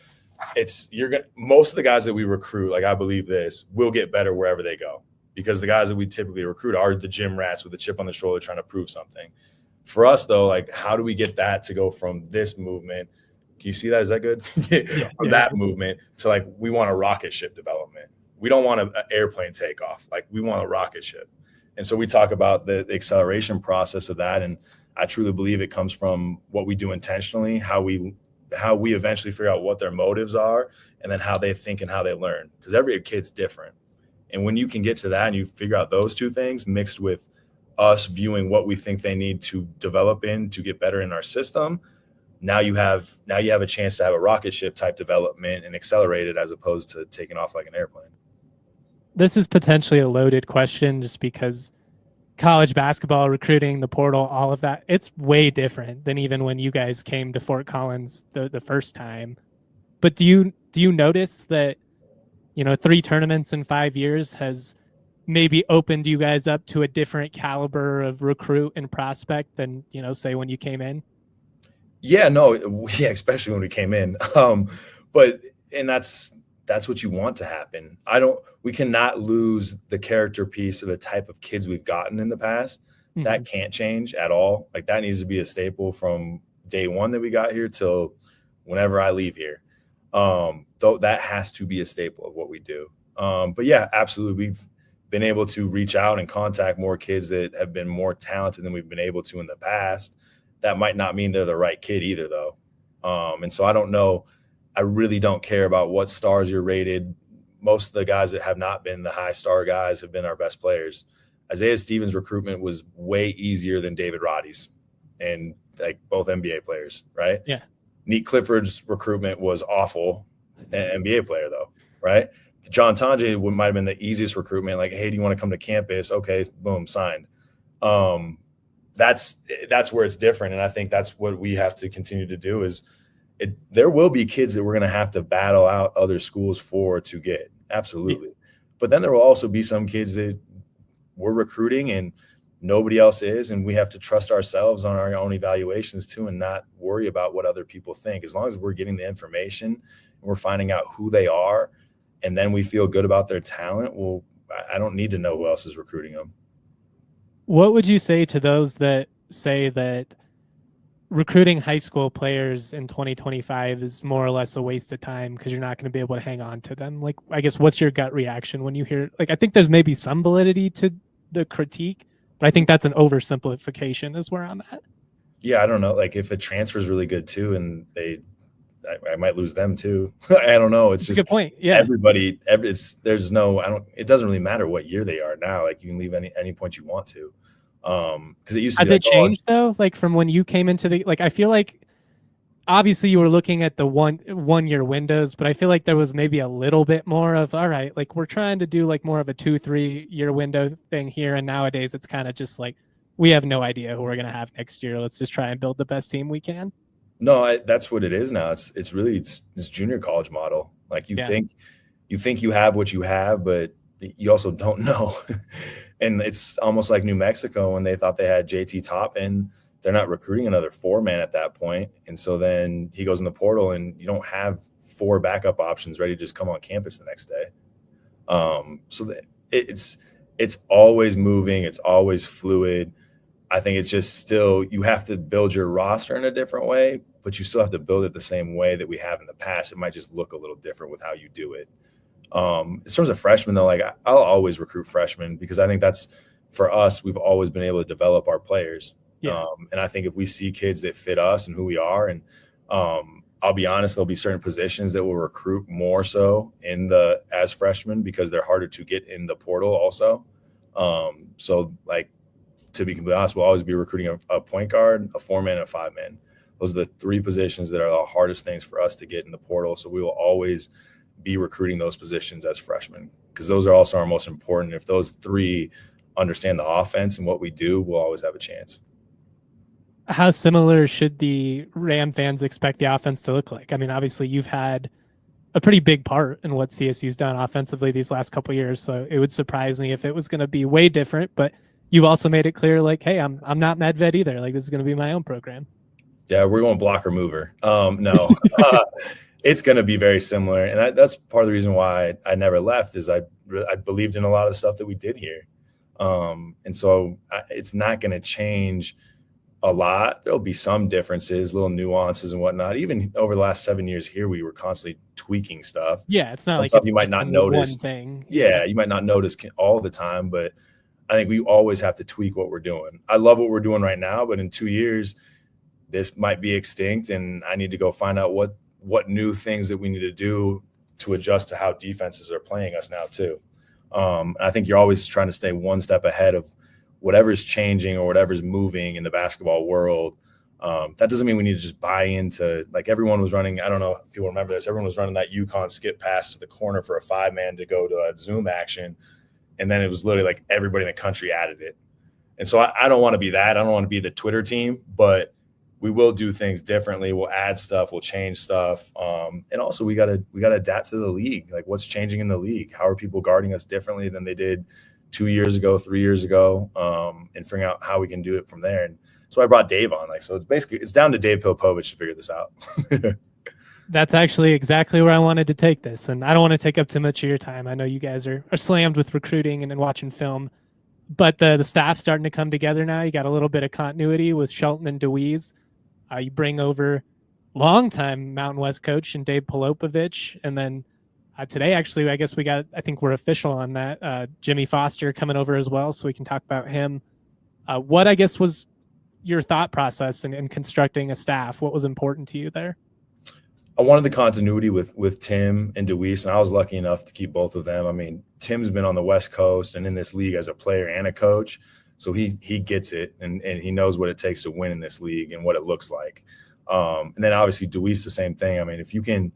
most of the guys that we recruit, like I believe this, will get better wherever they go, because the guys that we typically recruit are the gym rats with a chip on the shoulder trying to prove something. For us though, like how do we get that to go from this movement? Can you see that? Is that good? From that movement to like, we want a rocket ship development. We don't want an airplane takeoff. Like we want a rocket ship. And so we talk about the acceleration process of that. And I truly believe it comes from what we do intentionally, how we eventually figure out what their motives are, and then how they think and how they learn, because every kid's different. And when you can get to that and you figure out those two things mixed with us viewing what we think they need to develop in to get better in our system, now you have a chance to have a rocket ship type development and accelerate it as opposed to taking off like an airplane. This is potentially a loaded question just because college basketball recruiting, the portal, all of that, it's way different than even when you guys came to Fort Collins the first time. But do you notice that 3 tournaments in 5 years has maybe opened you guys up to a different caliber of recruit and prospect than say when you came in? Yeah, no, yeah, especially when we came in. But that's what you want to happen. We cannot lose the character piece of the type of kids we've gotten in the past. Mm-hmm. That can't change at all. Like that needs to be a staple from day one that we got here till whenever I leave here. Though that has to be a staple of what we do. But yeah, absolutely. been able to reach out and contact more kids that have been more talented than we've been able to in the past. That might not mean they're the right kid either, though. And so I don't know. I really don't care about what stars you're rated. Most of the guys that have not been the high star guys have been our best players. Isaiah Stevens' recruitment was way easier than David Roddy's, and like both NBA players, right? Yeah. Neat Clifford's recruitment was awful, an NBA player though, right? John Tonje might have been the easiest recruitment. Like, hey, do you want to come to campus? Okay, boom, signed. That's where it's different, and I think that's what we have to continue to do. Is there will be kids that we're going to have to battle out other schools for to get, absolutely. But then there will also be some kids that we're recruiting and nobody else is, and we have to trust ourselves on our own evaluations too, and not worry about what other people think. As long as we're getting the information and we're finding out who they are, and then we feel good about their talent, well, I don't need to know who else is recruiting them. What would you say to those that say that recruiting high school players in 2025 is more or less a waste of time because you're not going to be able to hang on to them? Like, I guess, what's your gut reaction when you hear, like, I think there's maybe some validity to the critique, but I think that's an oversimplification is where I'm at. Yeah, I don't know. Like, if a transfer is really good too, and I might lose them too. I don't know. It's just a good point. Yeah. Everybody, it doesn't really matter what year they are now. Like, you can leave any point you want to. Because it used to has it changed though? Like from when you came into the, like, I feel like obviously you were looking at the one year windows, but I feel like there was maybe a little bit more of, all right, like we're trying to do like more of a 2-3 year window thing here. And nowadays it's kind of just like, we have no idea who we're going to have next year. Let's just try and build the best team we can. No, that's what it is now. It's really this junior college model. Like you think you have what you have, but you also don't know. And it's almost like New Mexico when they thought they had JT Toppin. They're not recruiting another 4-man at that point. And so then he goes in the portal and you don't have 4 backup options ready to just come on campus the next day. So it's always moving. It's always fluid. I think it's just still, you have to build your roster in a different way, but you still have to build it the same way that we have in the past. It might just look a little different with how you do it. In terms of freshmen, though, like I'll always recruit freshmen because I think that's, for us, we've always been able to develop our players. Yeah. And I think if we see kids that fit us and who we are, and I'll be honest, there'll be certain positions that will recruit more so as freshmen because they're harder to get in the portal also. So like, to be completely honest, we'll always be recruiting a point guard, a 4-man, and a 5-man. Those are the 3 positions that are the hardest things for us to get in the portal. So we will always be recruiting those positions as freshmen because those are also our most important. If those 3 understand the offense and what we do, we'll always have a chance. How similar should the Ram fans expect the offense to look like? I mean, obviously you've had a pretty big part in what CSU's done offensively these last couple of years. So it would surprise me if it was going to be way different, but you've also made it clear, like, hey, I'm not MedVet either. Like, this is going to be my own program. Yeah, we're going blocker mover. No, it's going to be very similar. And that's part of the reason why I never left is I believed in a lot of the stuff that we did here. And so it's not going to change a lot. There'll be some differences, little nuances and whatnot. Even over the last 7 years here, we were constantly tweaking stuff. Yeah, it's not some like stuff it's you might not notice. One thing. Yeah, you might not notice all the time, but I think we always have to tweak what we're doing. I love what we're doing right now, but in 2 years, this might be extinct, and I need to go find out what new things that we need to do to adjust to how defenses are playing us now too. I think you're always trying to stay one step ahead of whatever's changing or whatever's moving in the basketball world. That doesn't mean we need to just buy into, like, everyone was running, I don't know if people remember this, everyone was running that UConn skip pass to the corner for a 5-man to go to a zoom action. And then it was literally like everybody in the country added it. And so I don't want to be that. I don't want to be the Twitter team, but we will do things differently. We'll add stuff. We'll change stuff. And also we gotta adapt to the league. Like, what's changing in the league? How are people guarding us differently than they did 2 years ago, 3 years ago? And figuring out how we can do it from there. And so I brought Dave on. Like, so it's down to Dave Pilpovich to figure this out. That's actually exactly where I wanted to take this. And I don't want to take up too much of your time. I know you guys are slammed with recruiting and watching film, but the staff's starting to come together now. You got a little bit of continuity with Shelton and DeWeese. You bring over longtime Mountain West coach and Dave Polopovich, and then Today, actually, I guess I think we're official on that. Jimmy Foster coming over as well, so we can talk about him. What, I guess, was your thought process in constructing a staff? What was important to you there? I wanted the continuity with Tim and Deweese, and I was lucky enough to keep both of them. I mean, Tim's been on the West Coast and in this league as a player and a coach, so he gets it, and he knows what it takes to win in this league and what it looks like. And then obviously Deweese, the same thing. I mean, if you can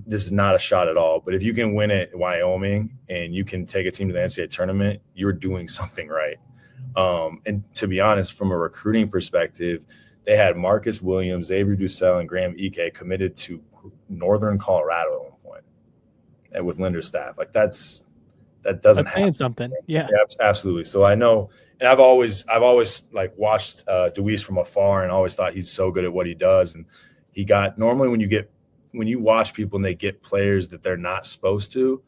this is not a shot at all, but if you can win at Wyoming and you can take a team to the NCAA tournament, you're doing something right. And to be honest, from a recruiting perspective, they had Marcus Williams, Avery Dussel, and Graham Ike committed to Northern Colorado at one point, and with Linder's staff. Like that doesn't happen. Something. Yeah, absolutely. So I know, and I've always like watched Deweese from afar and always thought he's so good at what he does. And he got, normally when you watch people and they get players that they're not supposed to,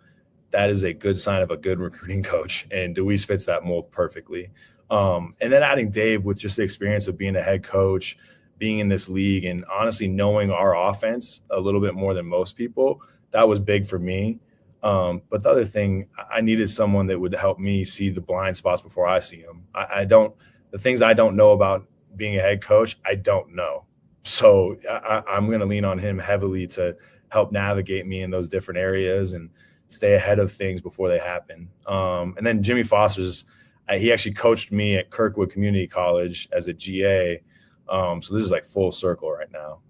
that is a good sign of a good recruiting coach. And Deweese fits that mold perfectly. And then adding Dave with just the experience of being a head coach, being in this league, and honestly knowing our offense a little bit more than most people, that was big for me. But the other thing, I needed someone that would help me see the blind spots before I see them. The things I don't know about being a head coach, I don't know. So I'm going to lean on him heavily to help navigate me in those different areas and stay ahead of things before they happen. And then Jimmy Foster's, he actually coached me at Kirkwood Community College as a GA. So this is like full circle right now.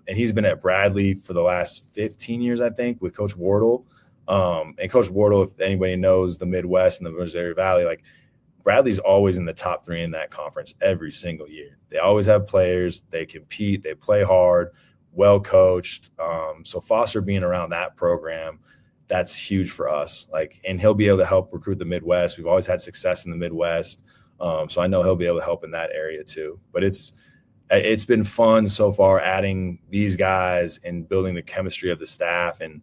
And he's been at Bradley for the last 15 years, I think, with Coach Wardle. And Coach Wardle, if anybody knows the Midwest and the Missouri Valley, like Bradley's always in the top 3 in that conference every single year. They always have players, they compete, they play hard, well coached. So Foster being around that program, that's huge for us. Like, and he'll be able to help recruit the Midwest. We've always had success in the Midwest. So I know he'll be able to help in that area too. But it's been fun so far adding these guys and building the chemistry of the staff. And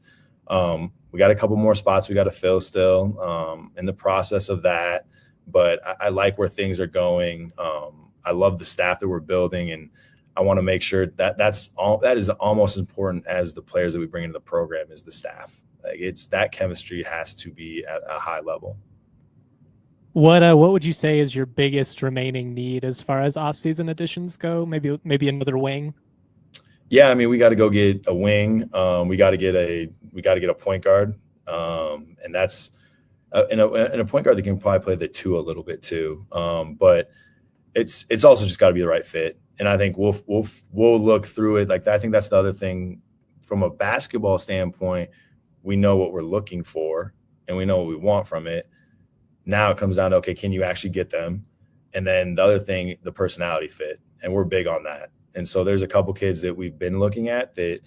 we got a couple more spots we got to fill still in the process of that. But I like where things are going. I love the staff that we're building, and I want to make sure that that is almost as important as the players that we bring into the program is the staff. Like, it's that chemistry has to be at a high level. What would you say is your biggest remaining need as far as off-season additions go? Maybe another wing. Yeah, I mean, we got to go get a wing. We got to get a point guard, and that's in a point guard that can probably play the 2 a little bit too. But it's also just got to be the right fit. And I think we'll look through it. Like, I think that's the other thing from a basketball standpoint. We know what we're looking for and we know what we want from it. Now it comes down to, okay, can you actually get them? And then the other thing, the personality fit. And we're big on that. And so there's a couple kids that we've been looking at that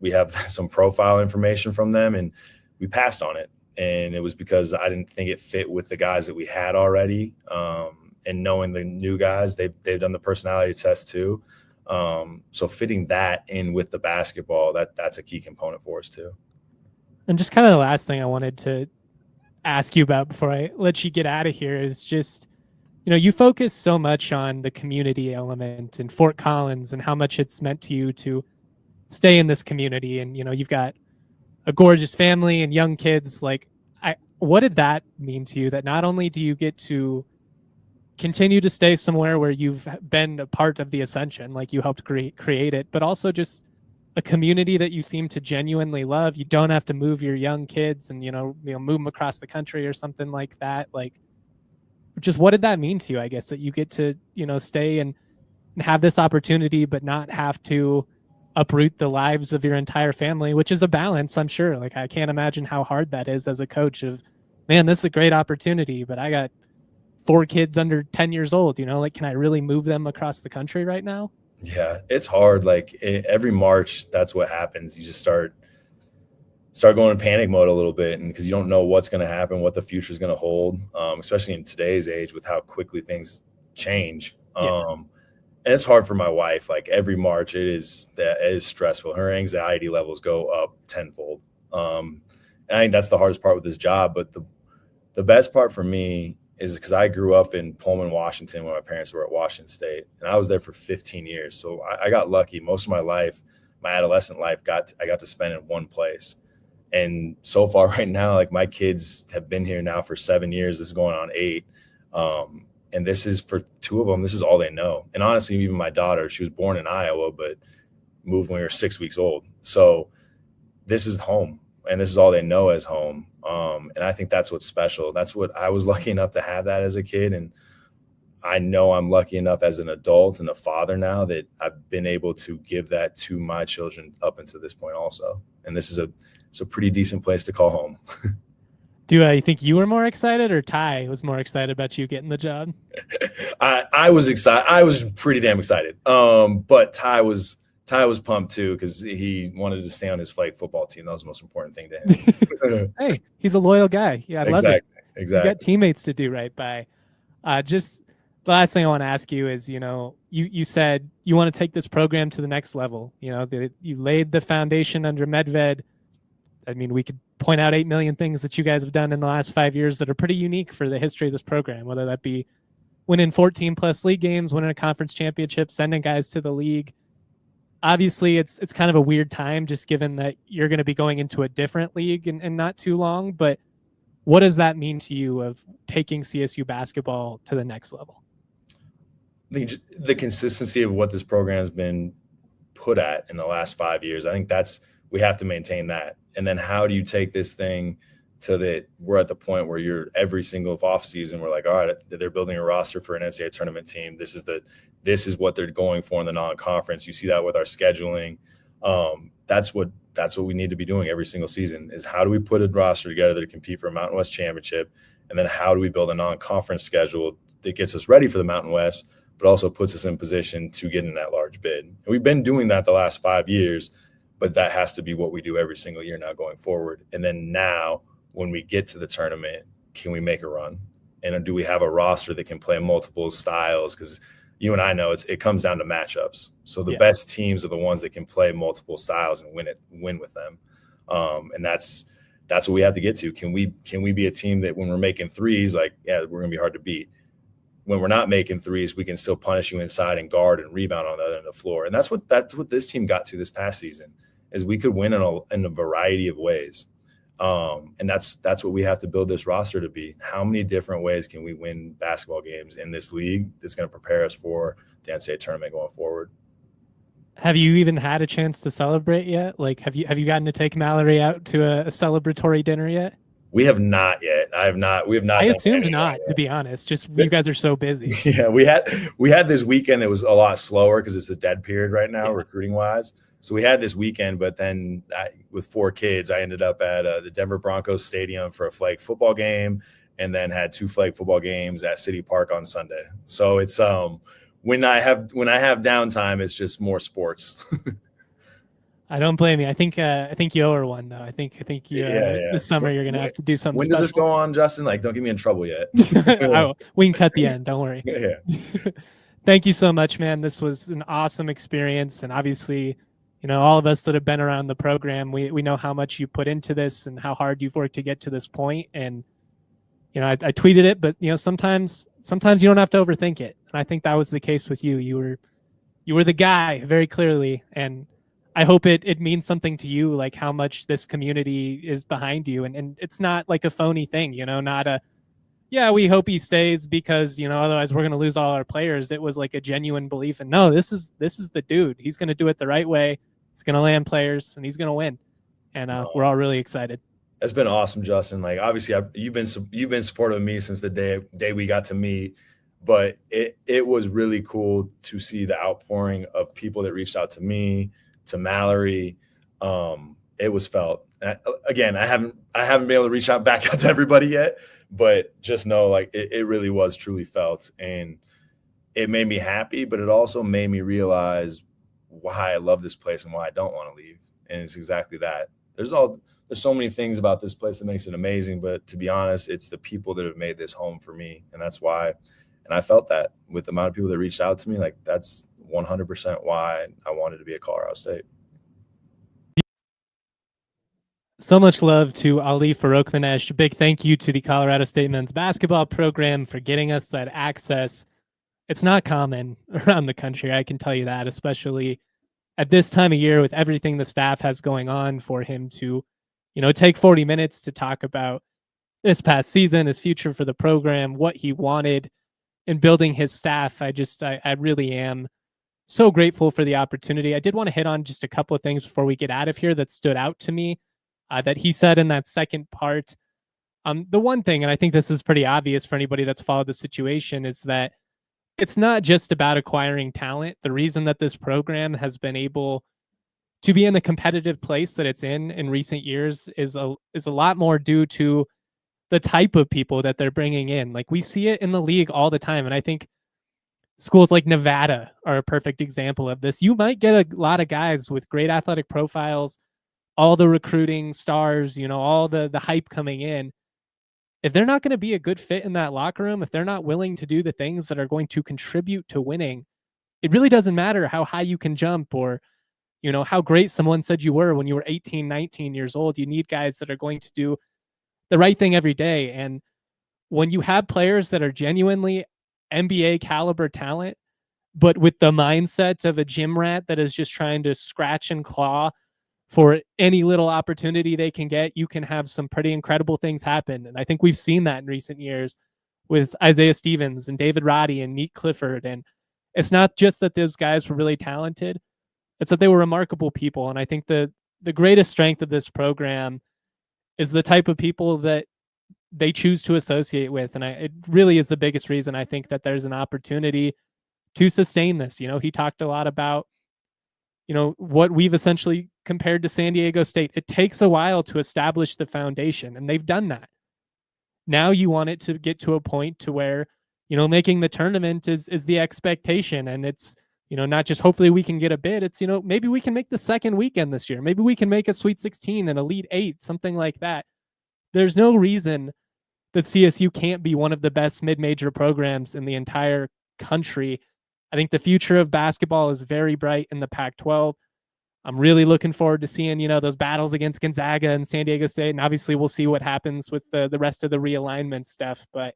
we have some profile information from them, and we passed on it. And it was because I didn't think it fit with the guys that we had already. And knowing the new guys, they've done the personality test too. So fitting that in with the basketball, that's a key component for us too. And just kind of the last thing I wanted to ask you about before I let you get out of here is just, you focus so much on the community element in Fort Collins and how much it's meant to you to stay in this community. And, you've got a gorgeous family and young kids. Like, what did that mean to you, that not only do you get to continue to stay somewhere where you've been a part of the ascension, like you helped create it, but also just a community that you seem to genuinely love? You don't have to move your young kids and, move them across the country or something like that. Like, just what did that mean to you, I guess, that you get to, stay and have this opportunity, but not have to uproot the lives of your entire family, which is a balance, I'm sure. Like, I can't imagine how hard that is as a coach of, man, this is a great opportunity, but I got 4 kids under 10 years old, like, can I really move them across the country right now? Yeah, it's hard. Like, every March, that's what happens. You just start going in panic mode a little bit, and because you don't know what's going to happen, what the future is going to hold, especially in today's age with how quickly things change. Yeah. And it's hard for my wife. Like, every March, it is stressful. Her anxiety levels go up tenfold. And I think that's the hardest part with this job. But the best part for me is because I grew up in Pullman, Washington, when my parents were at Washington State, and I was there for 15 years. So I got lucky. Most of my life, my adolescent life, I got to spend in one place. And so far right now, like my kids have been here now for 7 years. This is going on 8. And this is for 2 of them. This is all they know. And honestly, even my daughter, she was born in Iowa, but moved when we were 6 weeks old. So this is home, and this is all they know as home. And I think that's what's special. That's what I was lucky enough to have that as a kid. And I know I'm lucky enough as an adult and a father now that I've been able to give that to my children up until this point also. And this is it's a pretty decent place to call home. Do you think you were more excited, or Ty was more excited about you getting the job? I was excited. I was pretty damn excited. But Ty was pumped too, because he wanted to stay on his flag football team. That was the most important thing to him. Hey, he's a loyal guy. Yeah, I love it. Exactly. He's got teammates to do right by. Just the last thing I want to ask you is, you said you want to take this program to the next level. You laid the foundation under Medved. I mean, we could point out 8 million things that you guys have done in the last 5 years that are pretty unique for the history of this program, whether that be winning 14+ league games, winning a conference championship, sending guys to the league. Obviously, it's kind of a weird time, just given that you're going to be going into a different league in not too long. But what does that mean to you of taking CSU basketball to the next level? The consistency of what this program has been put at in the last 5 years, I think we have to maintain that. And then how do you take this thing to that we're at the point where you're every single off season, we're like, all right, they're building a roster for an NCAA tournament team. This is what they're going for in the non-conference. You see that with our scheduling. That's what we need to be doing every single season, is how do we put a roster together to compete for a Mountain West championship? And then how do we build a non-conference schedule that gets us ready for the Mountain West, but also puts us in position to get in that large bid? And we've been doing that the last 5 years, but that has to be what we do every single year now going forward. And then now when we get to the tournament, can we make a run? And do we have a roster that can play multiple styles? Because you and I know it comes down to matchups. So the best teams are the ones that can play multiple styles and win with them. And that's what we have to get to. Can we be a team that when we're making threes, like, we're going to be hard to beat. When we're not making threes, we can still punish you inside and guard and rebound on the other end of the floor. And that's what this team got to this past season, is we could win in a variety of ways. And that's what we have to build this roster to be. How many different ways can we win basketball games in this league that's going to prepare us for the NCAA tournament going forward? Have you even had a chance to celebrate yet? Like, have you gotten to take Mallory out to a celebratory dinner yet? We have not yet. I have not. We have not. I assumed not, to be honest. Just you guys are so busy. Yeah, we had this weekend. It was a lot slower because it's a dead period right now, recruiting wise. So we had this weekend, but then with 4 kids, I ended up at the Denver Broncos stadium for a flag football game, and then had 2 flag football games at City Park on Sunday. So it's when I have downtime, it's just more sports. I don't blame you. I think you owe her one though. I think you this summer you're gonna have to do something. When special. Does this go on, Justin? Like, don't get me in trouble yet. We can cut the end. Don't worry. Yeah. Thank you so much, man. This was an awesome experience, and obviously, all of us that have been around the program, we know how much you put into this and how hard you've worked to get to this point. And I tweeted it, but sometimes you don't have to overthink it. And I think that was the case with you. You were the guy very clearly, and I hope it means something to you, like how much this community is behind you. And it's not like a phony thing, not a, we hope he stays because, otherwise we're going to lose all our players. It was like a genuine belief. And no, this is the dude. He's going to do it the right way. He's going to land players and he's going to win. And we're all really excited. It's been awesome, Justin. Like, obviously you've been supportive of me since the day we got to meet, but it was really cool to see the outpouring of people that reached out to me, to Mallory. It was felt. Again, I haven't been able to reach out back out to everybody yet, but just know, like, it really was truly felt, and it made me happy, but it also made me realize why I love this place and why I don't want to leave. And it's exactly that. There's so many things about this place that makes it amazing, but to be honest, it's the people that have made this home for me, and that's why. And I felt that with the amount of people that reached out to me, like, that's 100% why I wanted to be at Colorado State. So much love to Ali Farokhmanesh. Big thank you to the Colorado State men's basketball program for getting us that access. It's not common around the country, I can tell you that, especially at this time of year with everything the staff has going on, for him to take 40 minutes to talk about this past season, his future for the program, what he wanted in building his staff. I really am so grateful for the opportunity. I did want to hit on just a couple of things before we get out of here that stood out to me that he said in that second part. The one thing, and I think this is pretty obvious for anybody that's followed the situation, is that it's not just about acquiring talent. The reason that this program has been able to be in the competitive place that it's in recent years is a lot more due to the type of people that they're bringing in. Like, we see it in the league all the time, and I think schools like Nevada are a perfect example of this. You might get a lot of guys with great athletic profiles, all the recruiting stars, all the hype coming in. If they're not going to be a good fit in that locker room, if they're not willing to do the things that are going to contribute to winning, it really doesn't matter how high you can jump or, how great someone said you were when you were 18, 19 years old. You need guys that are going to do the right thing every day. And when you have players that are genuinely NBA caliber talent, but with the mindset of a gym rat that is just trying to scratch and claw for any little opportunity they can get, you can have some pretty incredible things happen. And I think we've seen that in recent years with Isaiah Stevens and David Roddy and Neat Clifford. And it's not just that those guys were really talented, it's that they were remarkable people. And I think the greatest strength of this program is the type of people that they choose to associate with. And it really is the biggest reason I think that there's an opportunity to sustain this. He talked a lot about, what we've essentially compared to San Diego State. It takes a while to establish the foundation, and they've done that. Now you want it to get to a point to where, making the tournament is the expectation. And it's, not just hopefully we can get a bid. It's, maybe we can make the second weekend this year. Maybe we can make a Sweet 16, an Elite 8, something like that. There's no reason that CSU can't be one of the best mid-major programs in the entire country. I think the future of basketball is very bright in the Pac-12. I'm really looking forward to seeing, those battles against Gonzaga and San Diego State. And obviously we'll see what happens with the rest of the realignment stuff. But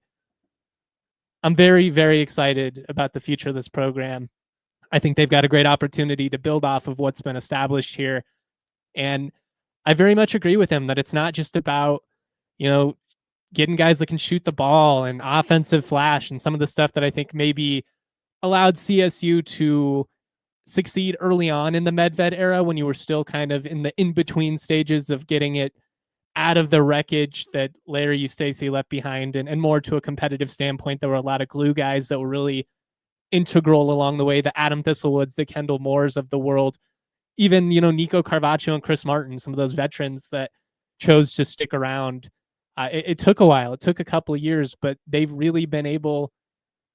I'm very, very excited about the future of this program. I think they've got a great opportunity to build off of what's been established here. And I very much agree with him that it's not just about, getting guys that can shoot the ball and offensive flash and some of the stuff that I think maybe allowed CSU to succeed early on in the Medved era when you were still kind of in the in-between stages of getting it out of the wreckage that Larry Eustace left behind and more to a competitive standpoint. There were a lot of glue guys that were really integral along the way, the Adam Thistlewoods, the Kendall Moores of the world, even, Nico Carvaccio and Chris Martin, some of those veterans that chose to stick around. It took a while. It took a couple of years, but they've really been able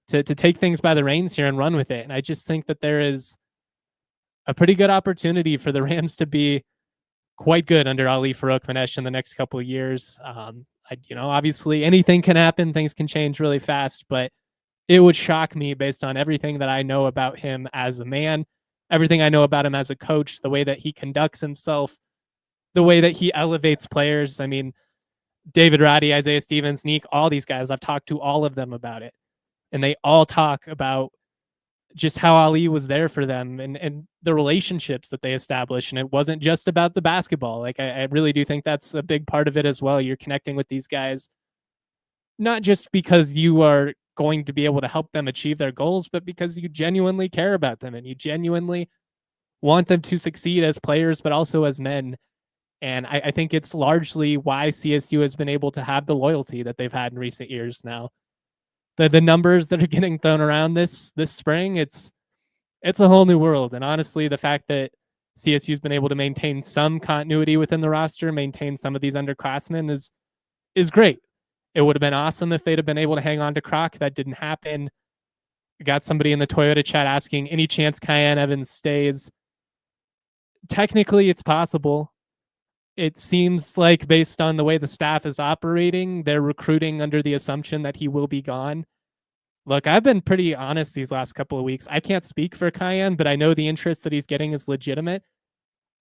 to take things by the reins here and run with it. And I just think that there is a pretty good opportunity for the Rams to be quite good under Ali Farokhmanesh in the next couple of years. Obviously anything can happen. Things can change really fast, but it would shock me based on everything that I know about him as a man, everything I know about him as a coach, the way that he conducts himself, the way that he elevates players. I mean, David Roddy, Isaiah Stevens, Neek, all these guys, I've talked to all of them about it. And they all talk about just how Ali was there for them and the relationships that they established. And it wasn't just about the basketball. Like, I really do think that's a big part of it as well. You're connecting with these guys, not just because you are going to be able to help them achieve their goals, but because you genuinely care about them and you genuinely want them to succeed as players, but also as men. And I think it's largely why CSU has been able to have the loyalty that they've had in recent years now. The numbers that are getting thrown around this spring, it's a whole new world. And honestly, the fact that CSU's been able to maintain some continuity within the roster, maintain some of these underclassmen is great. It would have been awesome if they'd have been able to hang on to Croc. That didn't happen. I got somebody in the Toyota chat asking, any chance Kyan Evans stays? Technically, it's possible. It seems like based on the way the staff is operating, they're recruiting under the assumption that he will be gone. Look, I've been pretty honest these last couple of weeks. I can't speak for Kyan, but I know the interest that he's getting is legitimate.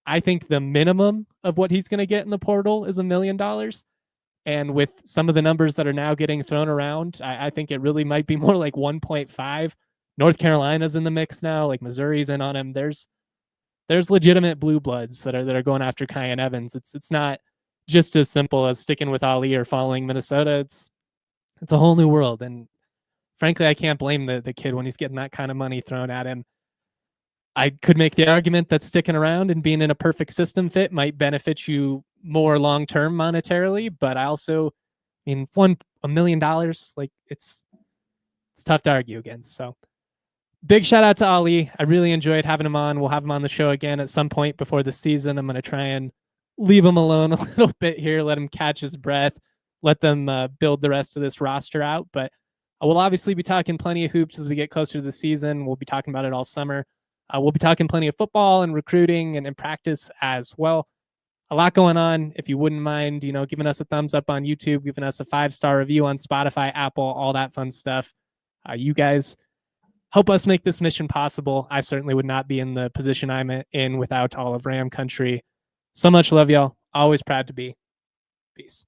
I think the minimum of what he's going to get in the portal is $1 million. And with some of the numbers that are now getting thrown around, I think it really might be more like 1.5. North Carolina's in the mix now, like Missouri's in on him. There's legitimate blue bloods that are going after Kyan Evans. It's not just as simple as sticking with Ali or following Minnesota. It's a whole new world. And frankly, I can't blame the kid when he's getting that kind of money thrown at him. I could make the argument that sticking around and being in a perfect system fit might benefit you more long-term monetarily, but I also, $1 million, like it's tough to argue against. So big shout out to Ali. I really enjoyed having him on. We'll have him on the show again at some point before the season. I'm going to try and leave him alone a little bit here, let him catch his breath, let them build the rest of this roster out. But we'll obviously be talking plenty of hoops as we get closer to the season. We'll be talking about it all summer. We'll be talking plenty of football and recruiting and practice as well. A lot going on. If you wouldn't mind, giving us a thumbs up on YouTube, giving us a 5-star review on Spotify, Apple, all that fun stuff. You guys help us make this mission possible. I certainly would not be in the position I'm in without all of Ram Country. So much love, y'all. Always proud to be. Peace.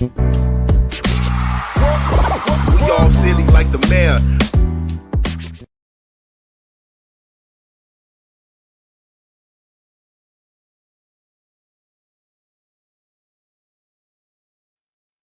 We all silly like the mayor.